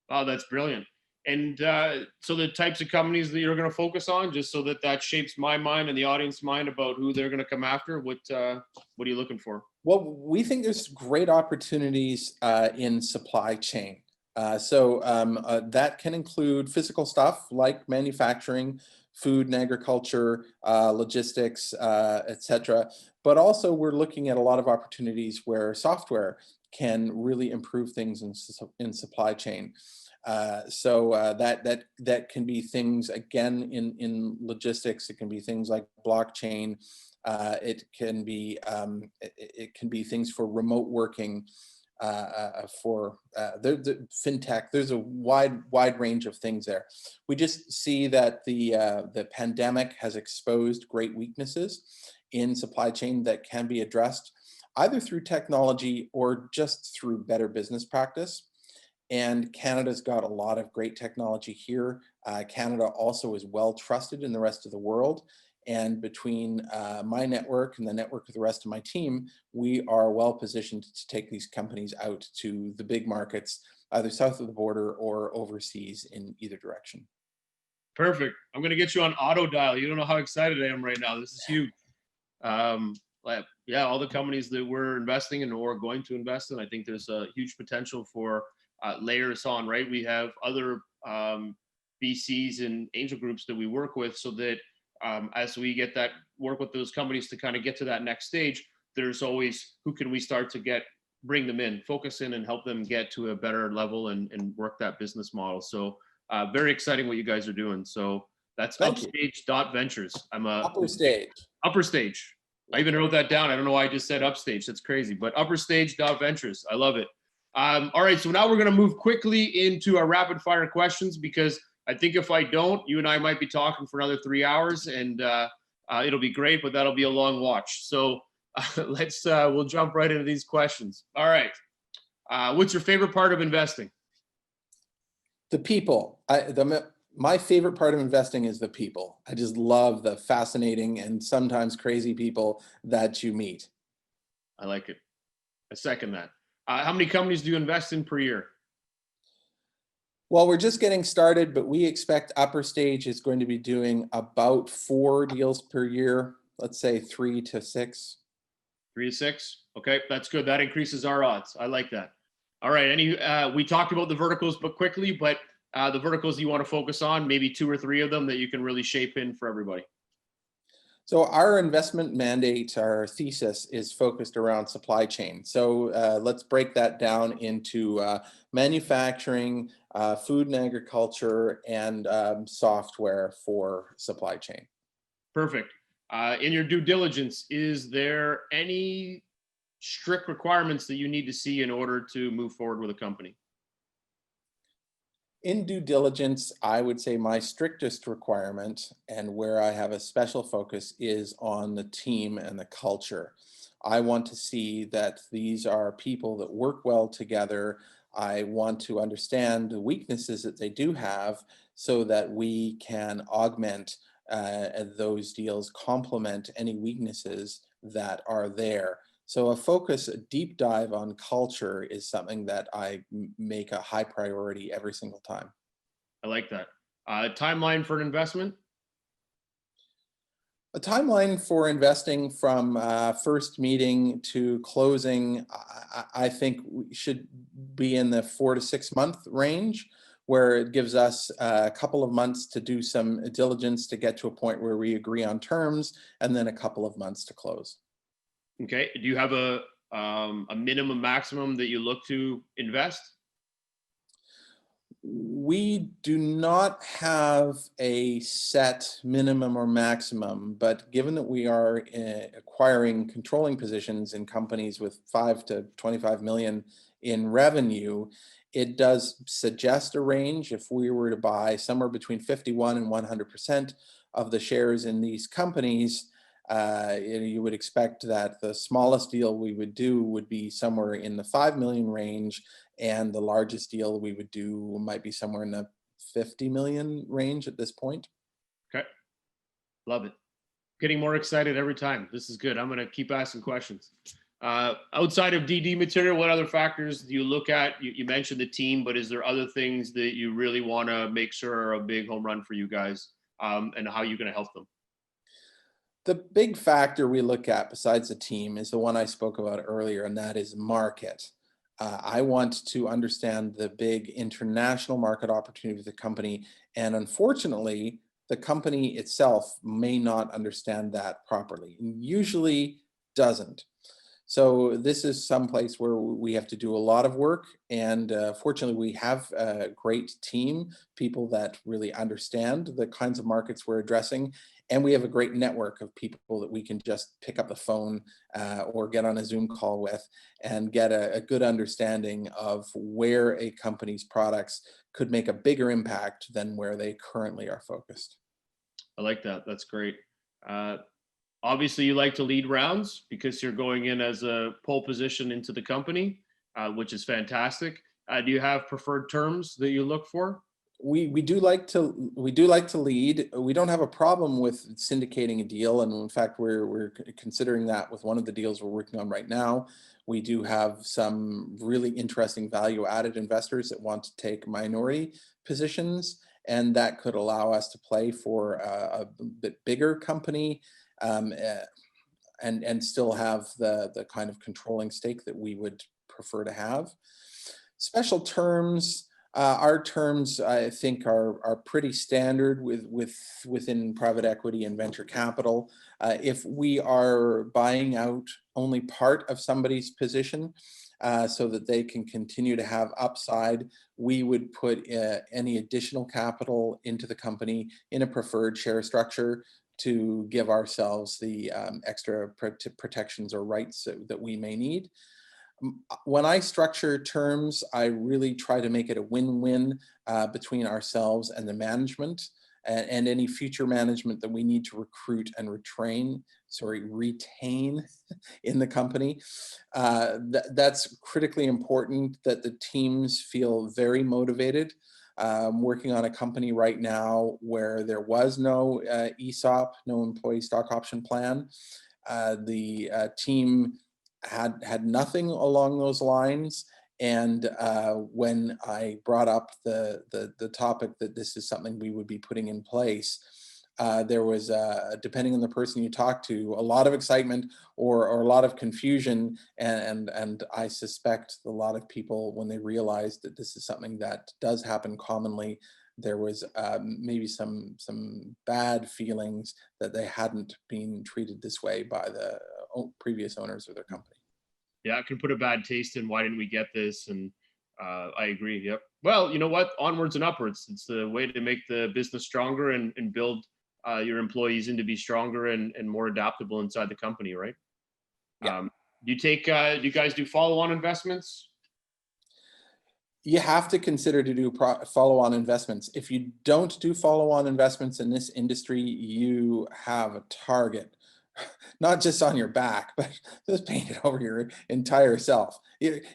Oh, that's brilliant. And so the types of companies that you're going to focus on, just so that shapes my mind and the audience mind about who they're going to come after. What are you looking for? Well, we think there's great opportunities in supply chain. That can include physical stuff like manufacturing, food and agriculture, logistics, etc. But also we're looking at a lot of opportunities where software can really improve things in supply chain. That can be things, again, in logistics. It can be things like blockchain. It can be things for remote working, for the fintech. There's a wide range of things there. We just see that the pandemic has exposed great weaknesses in supply chain that can be addressed either through technology or just through better business practice. And Canada's got a lot of great technology here. Canada also is well trusted in the rest of the world. And between my network and the network of the rest of my team, we are well positioned to take these companies out to the big markets, either south of the border or overseas in either direction. Perfect. I'm going to get you on auto dial. You don't know how excited I am right now. This is huge. Yeah, all the companies that we're investing in or going to invest in, I think there's a huge potential for layers on, right? We have other VCs and angel groups that we work with, so that as we get that work with those companies to kind of get to that next stage, there's always who can we start to bring them in, focus in, and help them get to a better level and work that business model. So very exciting what you guys are doing. So that's upstage.ventures. I'm a Upper Stage. Upper Stage. I even wrote that down. I don't know why I just said upstage. That's crazy. But upperstage.ventures. I love it. All right. So now we're going to move quickly into our rapid fire questions, because I think if I don't, you and I might be talking for another 3 hours, and it'll be great, but that'll be a long watch. So we'll jump right into these questions. All right. What's your favorite part of investing? The people. My favorite part of investing is the people. I just love the fascinating and sometimes crazy people that you meet. I like it. I second that. How many companies do you invest in per year? Well, we're just getting started, but we expect Upper Stage is going to be doing about 4 deals per year. Let's say 3 to 6. 3 to 6. Okay, that's good. That increases our odds. I like that. All right. We talked about the verticals, but quickly, but the verticals you want to focus on, maybe 2 or 3 of them that you can really shape in for everybody. So our investment mandate, our thesis, is focused around supply chain. So let's break that down into manufacturing, food and agriculture, and software for supply chain. Perfect. In your due diligence, is there any strict requirements that you need to see in order to move forward with a company? In due diligence, I would say my strictest requirement, and where I have a special focus, is on the team and the culture. I want to see that these are people that work well together. I want to understand the weaknesses that they do have, so that we can augment those deals, complement any weaknesses that are there. So a deep dive on culture is something that I make a high priority every single time. I like that. Timeline for an investment? A timeline for investing from first meeting to closing, I think we should be in the 4 to 6 month range, where it gives us a couple of months to do some diligence to get to a point where we agree on terms, and then a couple of months to close. Okay. Do you have a minimum maximum that you look to invest? We do not have a set minimum or maximum, but given that we are acquiring controlling positions in companies with 5 to 25 million in revenue, it does suggest a range. If we were to buy somewhere between 51 and 100% of the shares in these companies, you would expect that the smallest deal we would do would be somewhere in the 5 million range, and the largest deal we would do might be somewhere in the 50 million range at this point. Okay. Love it. Getting more excited every time. This is good. I'm going to keep asking questions. Outside of DD material, what other factors do you look at? You mentioned the team, but is there other things that you really want to make sure are a big home run for you guys, and how you're going to help them? The big factor we look at besides the team is the one I spoke about earlier, and that is market. I want to understand the big international market opportunity of the company, and unfortunately, the company itself may not understand that properly, and usually doesn't. So this is some place where we have to do a lot of work, and fortunately we have a great team, people that really understand the kinds of markets we're addressing, and we have a great network of people that we can just pick up the phone or get on a Zoom call with and get a good understanding of where a company's products could make a bigger impact than where they currently are focused. I like that. That's great. Uh, Obviously, you like to lead rounds because you're going in as a pole position into the company, which is fantastic. Do you have preferred terms that you look for? We do like to lead. We don't have a problem with syndicating a deal, and in fact, we're considering that with one of the deals we're working on right now. We do have some really interesting value-added investors that want to take minority positions, and that could allow us to play for a bit bigger company, um, uh, and still have the kind of controlling stake that we would prefer to have. Special terms, our terms I think are pretty standard within private equity and venture capital. If we are buying out only part of somebody's position, so that they can continue to have upside, we would put any additional capital into the company in a preferred share structure to give ourselves the extra protections or rights that we may need. When I structure terms, I really try to make it a win-win between ourselves and the management, and any future management that we need to recruit and retain in the company. That's critically important, that the teams feel very motivated. I'm working on a company right now where there was no ESOP, no employee stock option plan. The team had nothing along those lines. And when I brought up the topic that this is something we would be putting in place, there was, depending on the person you talk to, a lot of excitement or a lot of confusion. And I suspect a lot of people, when they realized that this is something that does happen commonly, there was maybe some bad feelings that they hadn't been treated this way by the previous owners of their company. Yeah, it can put a bad taste in. Why didn't we get this? And I agree. Yep. Well, you know what? Onwards and upwards. It's the way to make the business stronger and build your employees in to be stronger and more adaptable inside the company, right? Yeah. Do you guys do follow-on investments? You have to consider to do follow-on investments. If you don't do follow-on investments in this industry, you have a target, not just on your back, but just painted over your entire self.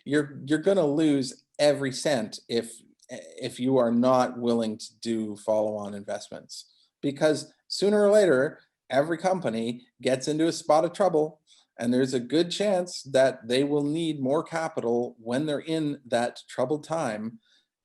You're going to lose every cent if you are not willing to do follow-on investments, because sooner or later, every company gets into a spot of trouble, and there's a good chance that they will need more capital when they're in that troubled time.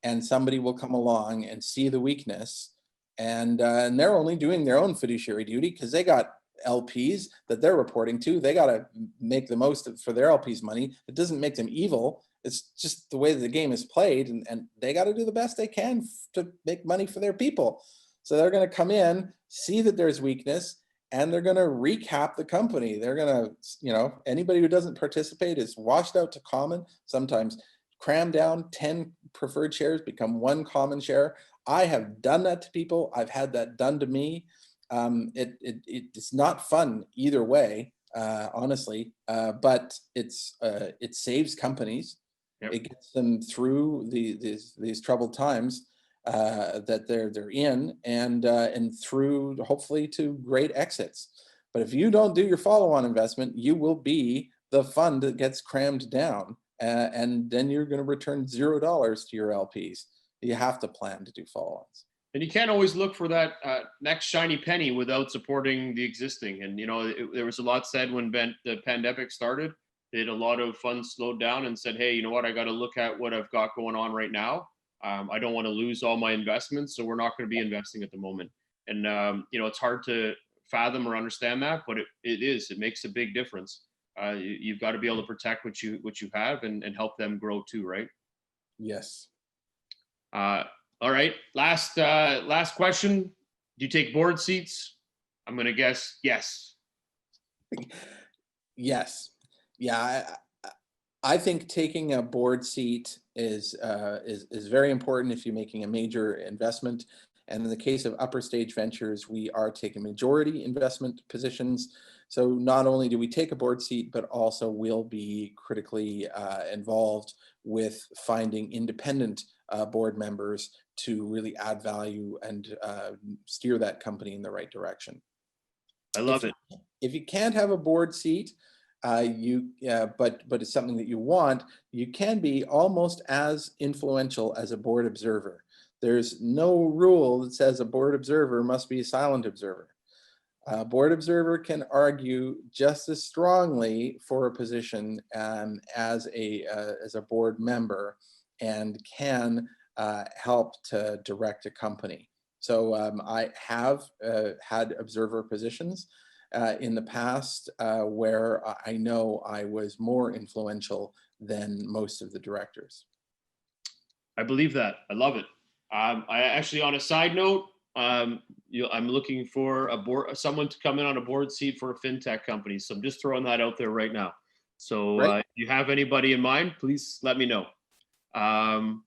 and somebody will come along and see the weakness, and they're only doing their own fiduciary duty because they got LPs that they're reporting to. They got to make the most for their LPs' money. It doesn't make them evil. It's just the way that the game is played, and they got to do the best they can to make money for their people. So they're going to come in, see that there's weakness, and they're going to recap the company. They're going to, anybody who doesn't participate is washed out to common, sometimes cram down 10 preferred shares, become one common share. I have done that to people. I've had that done to me. It's not fun either way, honestly, but it saves companies. Yep. It gets them through these troubled times that they're in, and through hopefully to great exits. But if you don't do your follow-on investment, you will be the fund that gets crammed down, and then you're going to return $0 to your LPs. You have to plan to do follow-ons. And you can't always look for that next shiny penny without supporting the existing. And, there was a lot said when the pandemic started. That a lot of funds slowed down and said, hey, you know what? I got to look at what I've got going on right now. I don't want to lose all my investments, so we're not going to be investing at the moment. And, it's hard to fathom or understand that, but it makes a big difference. You've got to be able to protect what you have and help them grow too, right? Yes. All right. Last question. Do you take board seats? I'm going to guess yes. Yes. Yeah. I think taking a board seat is very important if you're making a major investment. And in the case of upper stage ventures, we are taking majority investment positions. So not only do we take a board seat, but also we'll be critically involved with finding independent board members to really add value and steer that company in the right direction. I love it. If you can't have a board seat, but it's something that you want, you can be almost as influential as a board observer. There's no rule that says a board observer must be a silent observer. A board observer can argue just as strongly for a position as a board member, and can help to direct a company. So I have had observer positions in the past where I know I was more influential than most of the directors. I believe that. I love it. I actually, on a side note, I'm looking for someone to come in on a board seat for a fintech company. So I'm just throwing that out there right now. So if you have anybody in mind, please let me know. All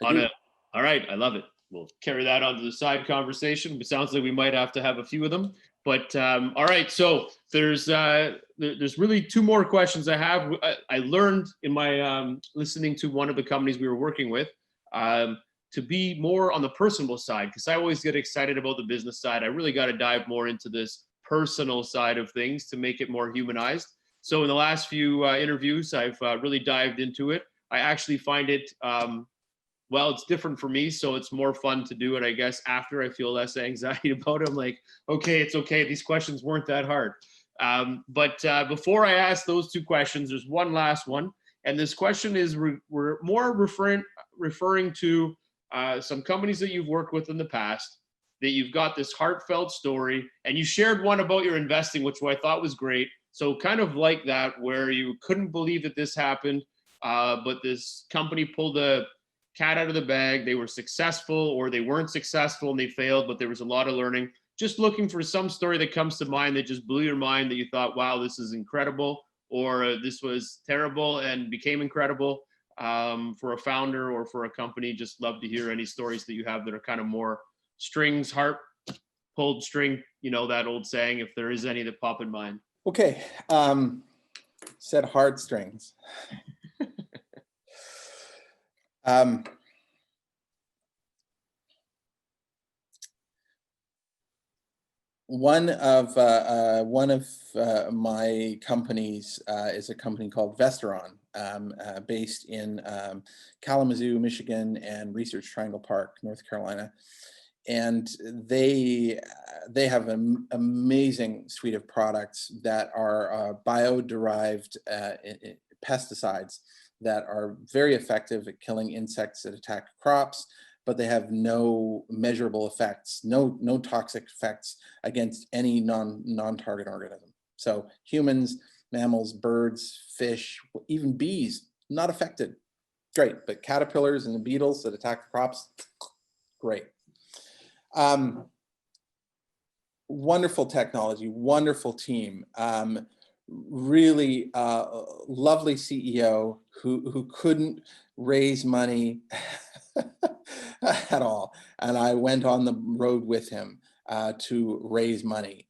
right, I love it. We'll carry that on to the side conversation. It sounds like we might have to have a few of them. But all right, so there's really two more questions I have. I learned in my listening to one of the companies we were working with to be more on the personal side, because I always get excited about the business side. I really got to dive more into this personal side of things to make it more humanized. So in the last few interviews, I've really dived into it. I actually find it it's different for me, so it's more fun to do it, I guess, after I feel less anxiety about it. I'm like, okay, it's okay. These questions weren't that hard. But before I ask those two questions, there's one last one. And this question is we're more referring to some companies that you've worked with in the past, that you've got this heartfelt story, and you shared one about your investing, which I thought was great. So kind of like that, where you couldn't believe that this happened, but this company pulled a cat out of the bag. They were successful, or they weren't successful and they failed, but there was a lot of learning. Just looking for some story that comes to mind that just blew your mind, that you thought, wow, this is incredible, or this was terrible and became incredible for a founder or for a company. Just love to hear any stories that you have that are kind of more strings, heart pulled string, that old saying, if there is any that pop in mind. Okay. Said heartstrings. One of my companies is a company called Vesteron, based in Kalamazoo, Michigan, and Research Triangle Park, North Carolina. And they have an amazing suite of products that are bio-derived pesticides that are very effective at killing insects that attack crops, but they have no measurable effects, no toxic effects against any non-target organism. So humans, mammals, birds, fish, even bees, not affected. Great, but caterpillars and the beetles that attack the crops, great. Wonderful technology, wonderful team. Really lovely CEO who couldn't raise money at all. And I went on the road with him to raise money,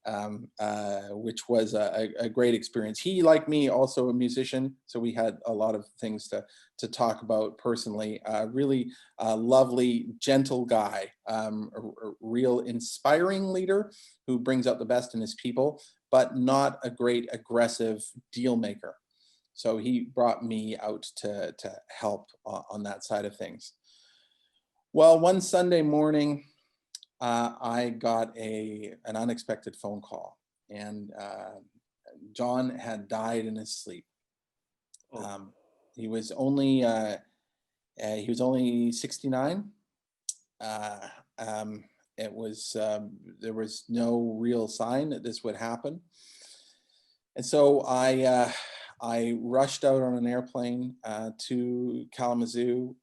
which was a great experience. He, like me, also a musician, so we had a lot of things to talk about personally. Really lovely, gentle guy, a real inspiring leader who brings out the best in his people, but not a great aggressive deal maker. So he brought me out to help on that side of things. Well, one Sunday morning, I got an unexpected phone call, and John had died in his sleep. He was only 69. It was there was no real sign that this would happen, and so I rushed out on an airplane to Kalamazoo.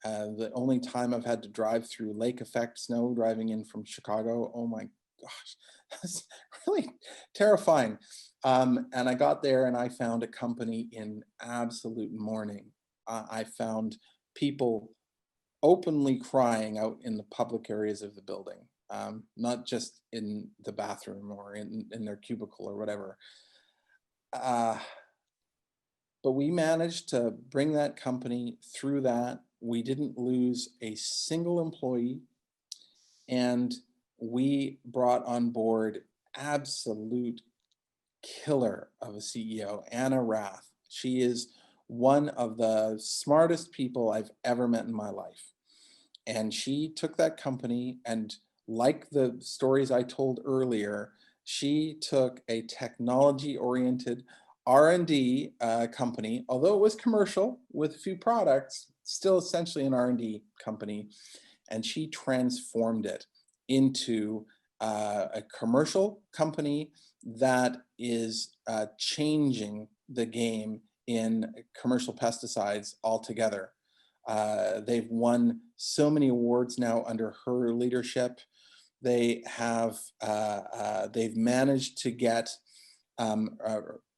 The only time I've had to drive through lake effect snow driving in from Chicago. Oh my gosh, that's really terrifying. And I got there and I found a company in absolute mourning. I found people openly crying out in the public areas of the building, not just in the bathroom or in their cubicle or whatever. But we managed to bring that company through that. We didn't lose a single employee, and we brought on board absolute killer of a CEO, Anna Rath. She is one of the smartest people I've ever met in my life. And she took that company, and like the stories I told earlier, she took a technology-oriented R&D company, although it was commercial with a few products, still essentially an R&D company, and she transformed it into a commercial company that is changing the game in commercial pesticides altogether. They've won so many awards now under her leadership. They have they've managed to get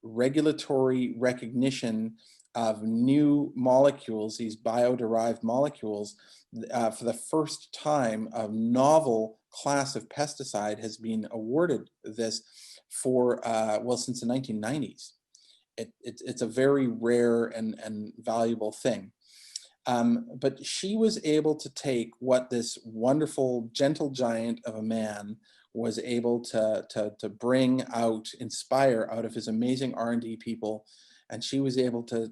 regulatory recognition of new molecules, these bio-derived molecules. For the first time, a novel class of pesticide has been awarded this for, well, since the 1990s. It's a very rare and valuable thing. But she was able to take what this wonderful, gentle giant of a man was able to bring out, inspire out of his amazing R&D people. And she was able to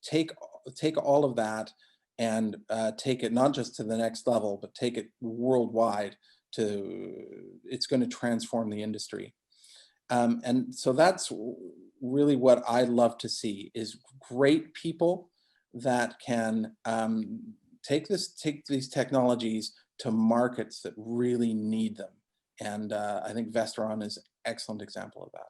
take all of that and take it not just to the next level, but take it worldwide. It's going to transform the industry. And so that's really what I love to see, is great people that can take these technologies to markets that really need them. And I think Vestaron is an excellent example of that.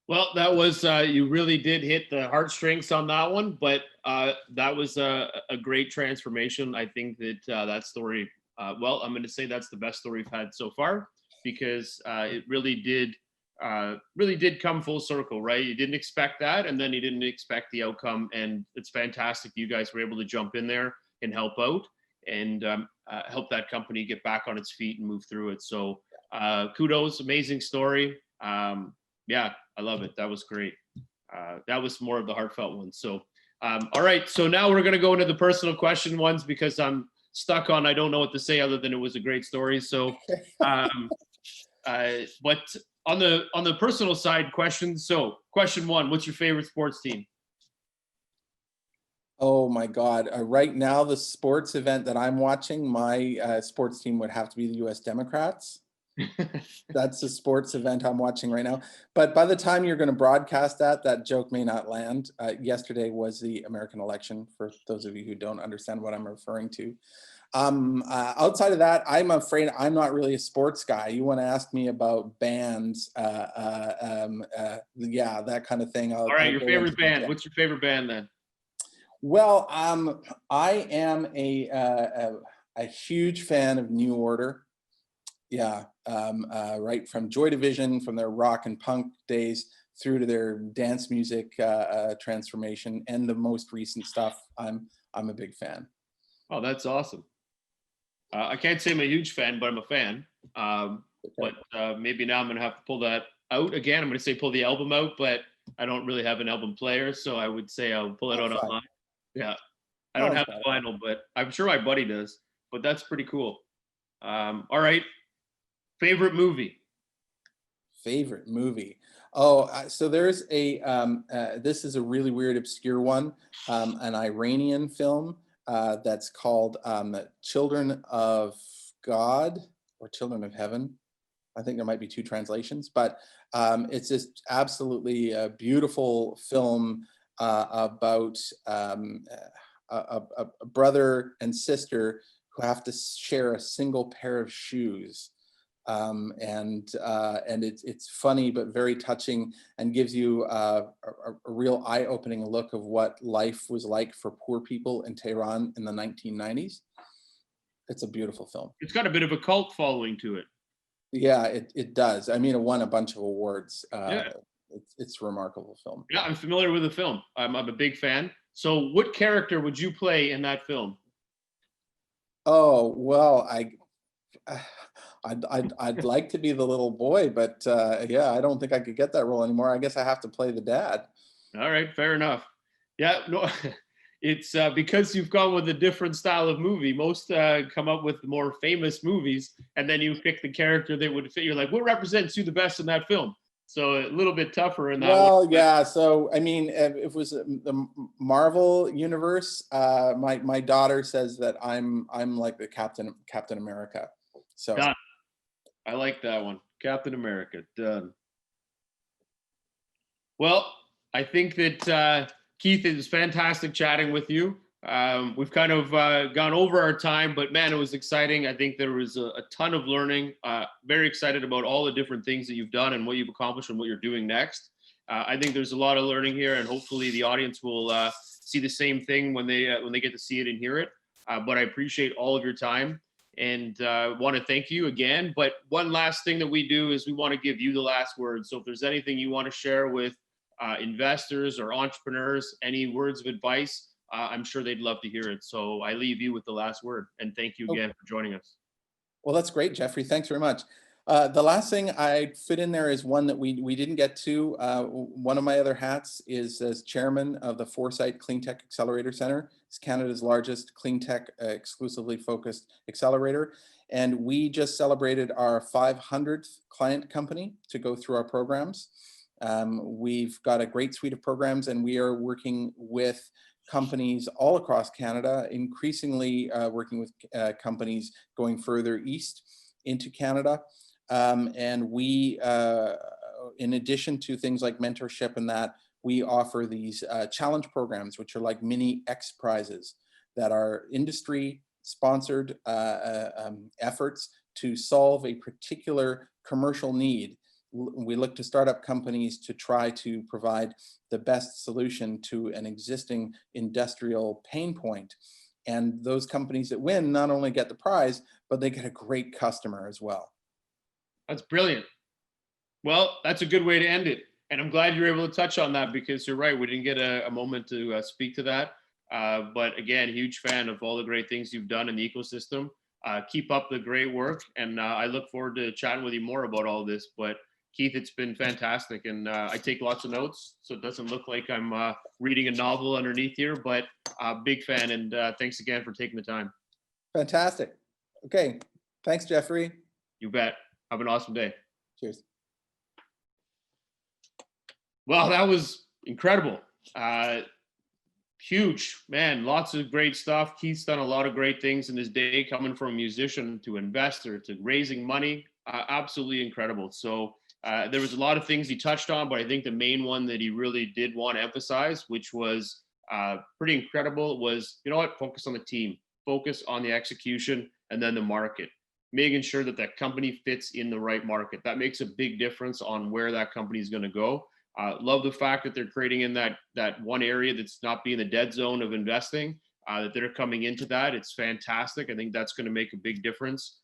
Well, that was, you really did hit the heartstrings on that one, but that was a great transformation. I think that that story, well, I'm going to say that's the best story we've had so far, because it really did come full circle, right? You didn't expect that, and then you didn't expect the outcome, and it's fantastic you guys were able to jump in there and help out and help that company get back on its feet and move through it. So kudos, amazing story. Yeah, I love it. That was great. That was more of the heartfelt one. So all right, so now we're going to go into the personal question ones, because I'm stuck on, I don't know what to say other than it was a great story. So but on the personal side, questions. So question one, what's your favorite sports team? Oh my God. Right now, the sports event that I'm watching, my sports team would have to be the US Democrats. That's a sports event I'm watching right now. But by the time you're going to broadcast that, that joke may not land. Yesterday was the American election, for those of you who don't understand what I'm referring to. Outside of that, I'm afraid I'm not really a sports guy. You want to ask me about bands, yeah, that kind of thing. All right, your favorite band. What's your favorite band then? Well, I am a huge fan of New Order. Yeah, right from Joy Division, from their rock and punk days through to their dance music transformation, and the most recent stuff. I'm a big fan. Oh, that's awesome. I can't say I'm a huge fan, but I'm a fan. Okay. But maybe now I'm going to have to pull that out again. I'm going to say pull the album out, but I don't really have an album player, so I would say I'll pull it out Fine. online. Yeah, I don't Oh, have the vinyl, but I'm sure my buddy does. But that's pretty cool. All right, favorite movie. Favorite movie. Oh, so there's a this is a really weird, obscure one, an Iranian film that's called Children of God or Children of Heaven. I think there might be two translations, but it's this absolutely beautiful film about a brother and sister who have to share a single pair of shoes. And it's funny but very touching, and gives you a real eye-opening look of what life was like for poor people in Tehran in the 1990s. It's a beautiful film. It's got a bit of a cult following to it. Yeah, it does. I mean, it won a bunch of awards. Yeah. It's a remarkable film. Yeah, I'm familiar with the film. I'm a big fan. So what character would you play in that film? Oh, well, I'd like to be the little boy, but yeah, I don't think I could get that role anymore. I guess I have to play the dad. All right, fair enough. Yeah, no, it's because you've gone with a different style of movie. Most come up with more famous movies, and then you pick the character that would fit. You're like, what represents you the best in that film? So a little bit tougher in that Well, one. yeah. So I mean, if it was the Marvel universe, my daughter says that I'm like the Captain America. So Done. I like that one. Captain America. Done. Well, I think that Keith, it was fantastic chatting with you. We've kind of gone over our time, but man, it was exciting. I think there was a ton of learning. Very excited about all the different things that you've done and what you've accomplished and what you're doing next. I think there's a lot of learning here, and hopefully the audience will see the same thing when they get to see it and hear it. But I appreciate all of your time, and want to thank you again. But one last thing that we do is we want to give you the last word. So if there's anything you want to share with investors or entrepreneurs, any words of advice, I'm sure they'd love to hear it. So I leave you with the last word, and thank you again for joining us. Well, that's great, Jeffrey. Thanks very much. The last thing I fit in there is one that we didn't get to. One of my other hats is as chairman of the Foresight Cleantech Accelerator Center. It's Canada's largest cleantech exclusively focused accelerator. And we just celebrated our 500th client company to go through our programs. We've got a great suite of programs, and we are working with companies all across Canada, increasingly working with companies going further east into Canada. And we, in addition to things like mentorship and that, we offer these challenge programs, which are like mini X prizes that are industry sponsored efforts to solve a particular commercial need. We look to startup companies to try to provide the best solution to an existing industrial pain point. And those companies that win not only get the prize, but they get a great customer as well. That's brilliant. Well, that's a good way to end it. And I'm glad you're able to touch on that, because you're right. We didn't get a moment to speak to that. But again, huge fan of all the great things you've done in the ecosystem. Keep up the great work. And I look forward to chatting with you more about all this. But Keith, it's been fantastic. And I take lots of notes, so it doesn't look like I'm reading a novel underneath here, but big fan. And thanks again for taking the time. Fantastic. Okay. Thanks, Jeffrey. You bet. Have an awesome day. Cheers. Well, that was incredible. Huge, man. Lots of great stuff. Keith's done a lot of great things in his day, coming from a musician to investor to raising money, Absolutely incredible. So there was a lot of things he touched on, but I think the main one that he really did want to emphasize, which was pretty incredible, was, you know what, focus on the team, focus on the execution, and then the market, making sure that that company fits in the right market. That makes a big difference on where that company is going to go. Love the fact that they're creating in that one area that's not being the dead zone of investing. That they're coming into that. It's fantastic. I think that's going to make a big difference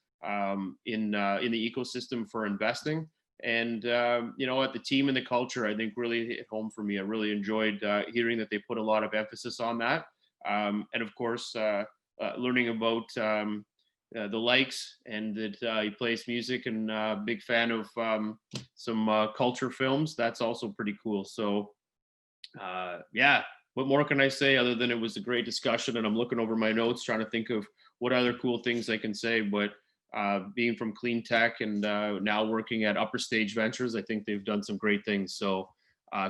in the ecosystem for investing. And you know what, the team and the culture, I think, really hit home for me. I really enjoyed hearing that they put a lot of emphasis on that, and of course, learning about the likes and that he plays music, and big fan of some culture films. That's also pretty cool. So yeah, what more can I say other than it was a great discussion? And I'm looking over my notes trying to think of what other cool things I can say. But being from Cleantech and now working at Upper Stage Ventures, I think they've done some great things. So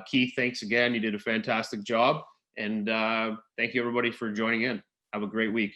Keith, thanks again. You did a fantastic job. And thank you everybody for joining in. Have a great week.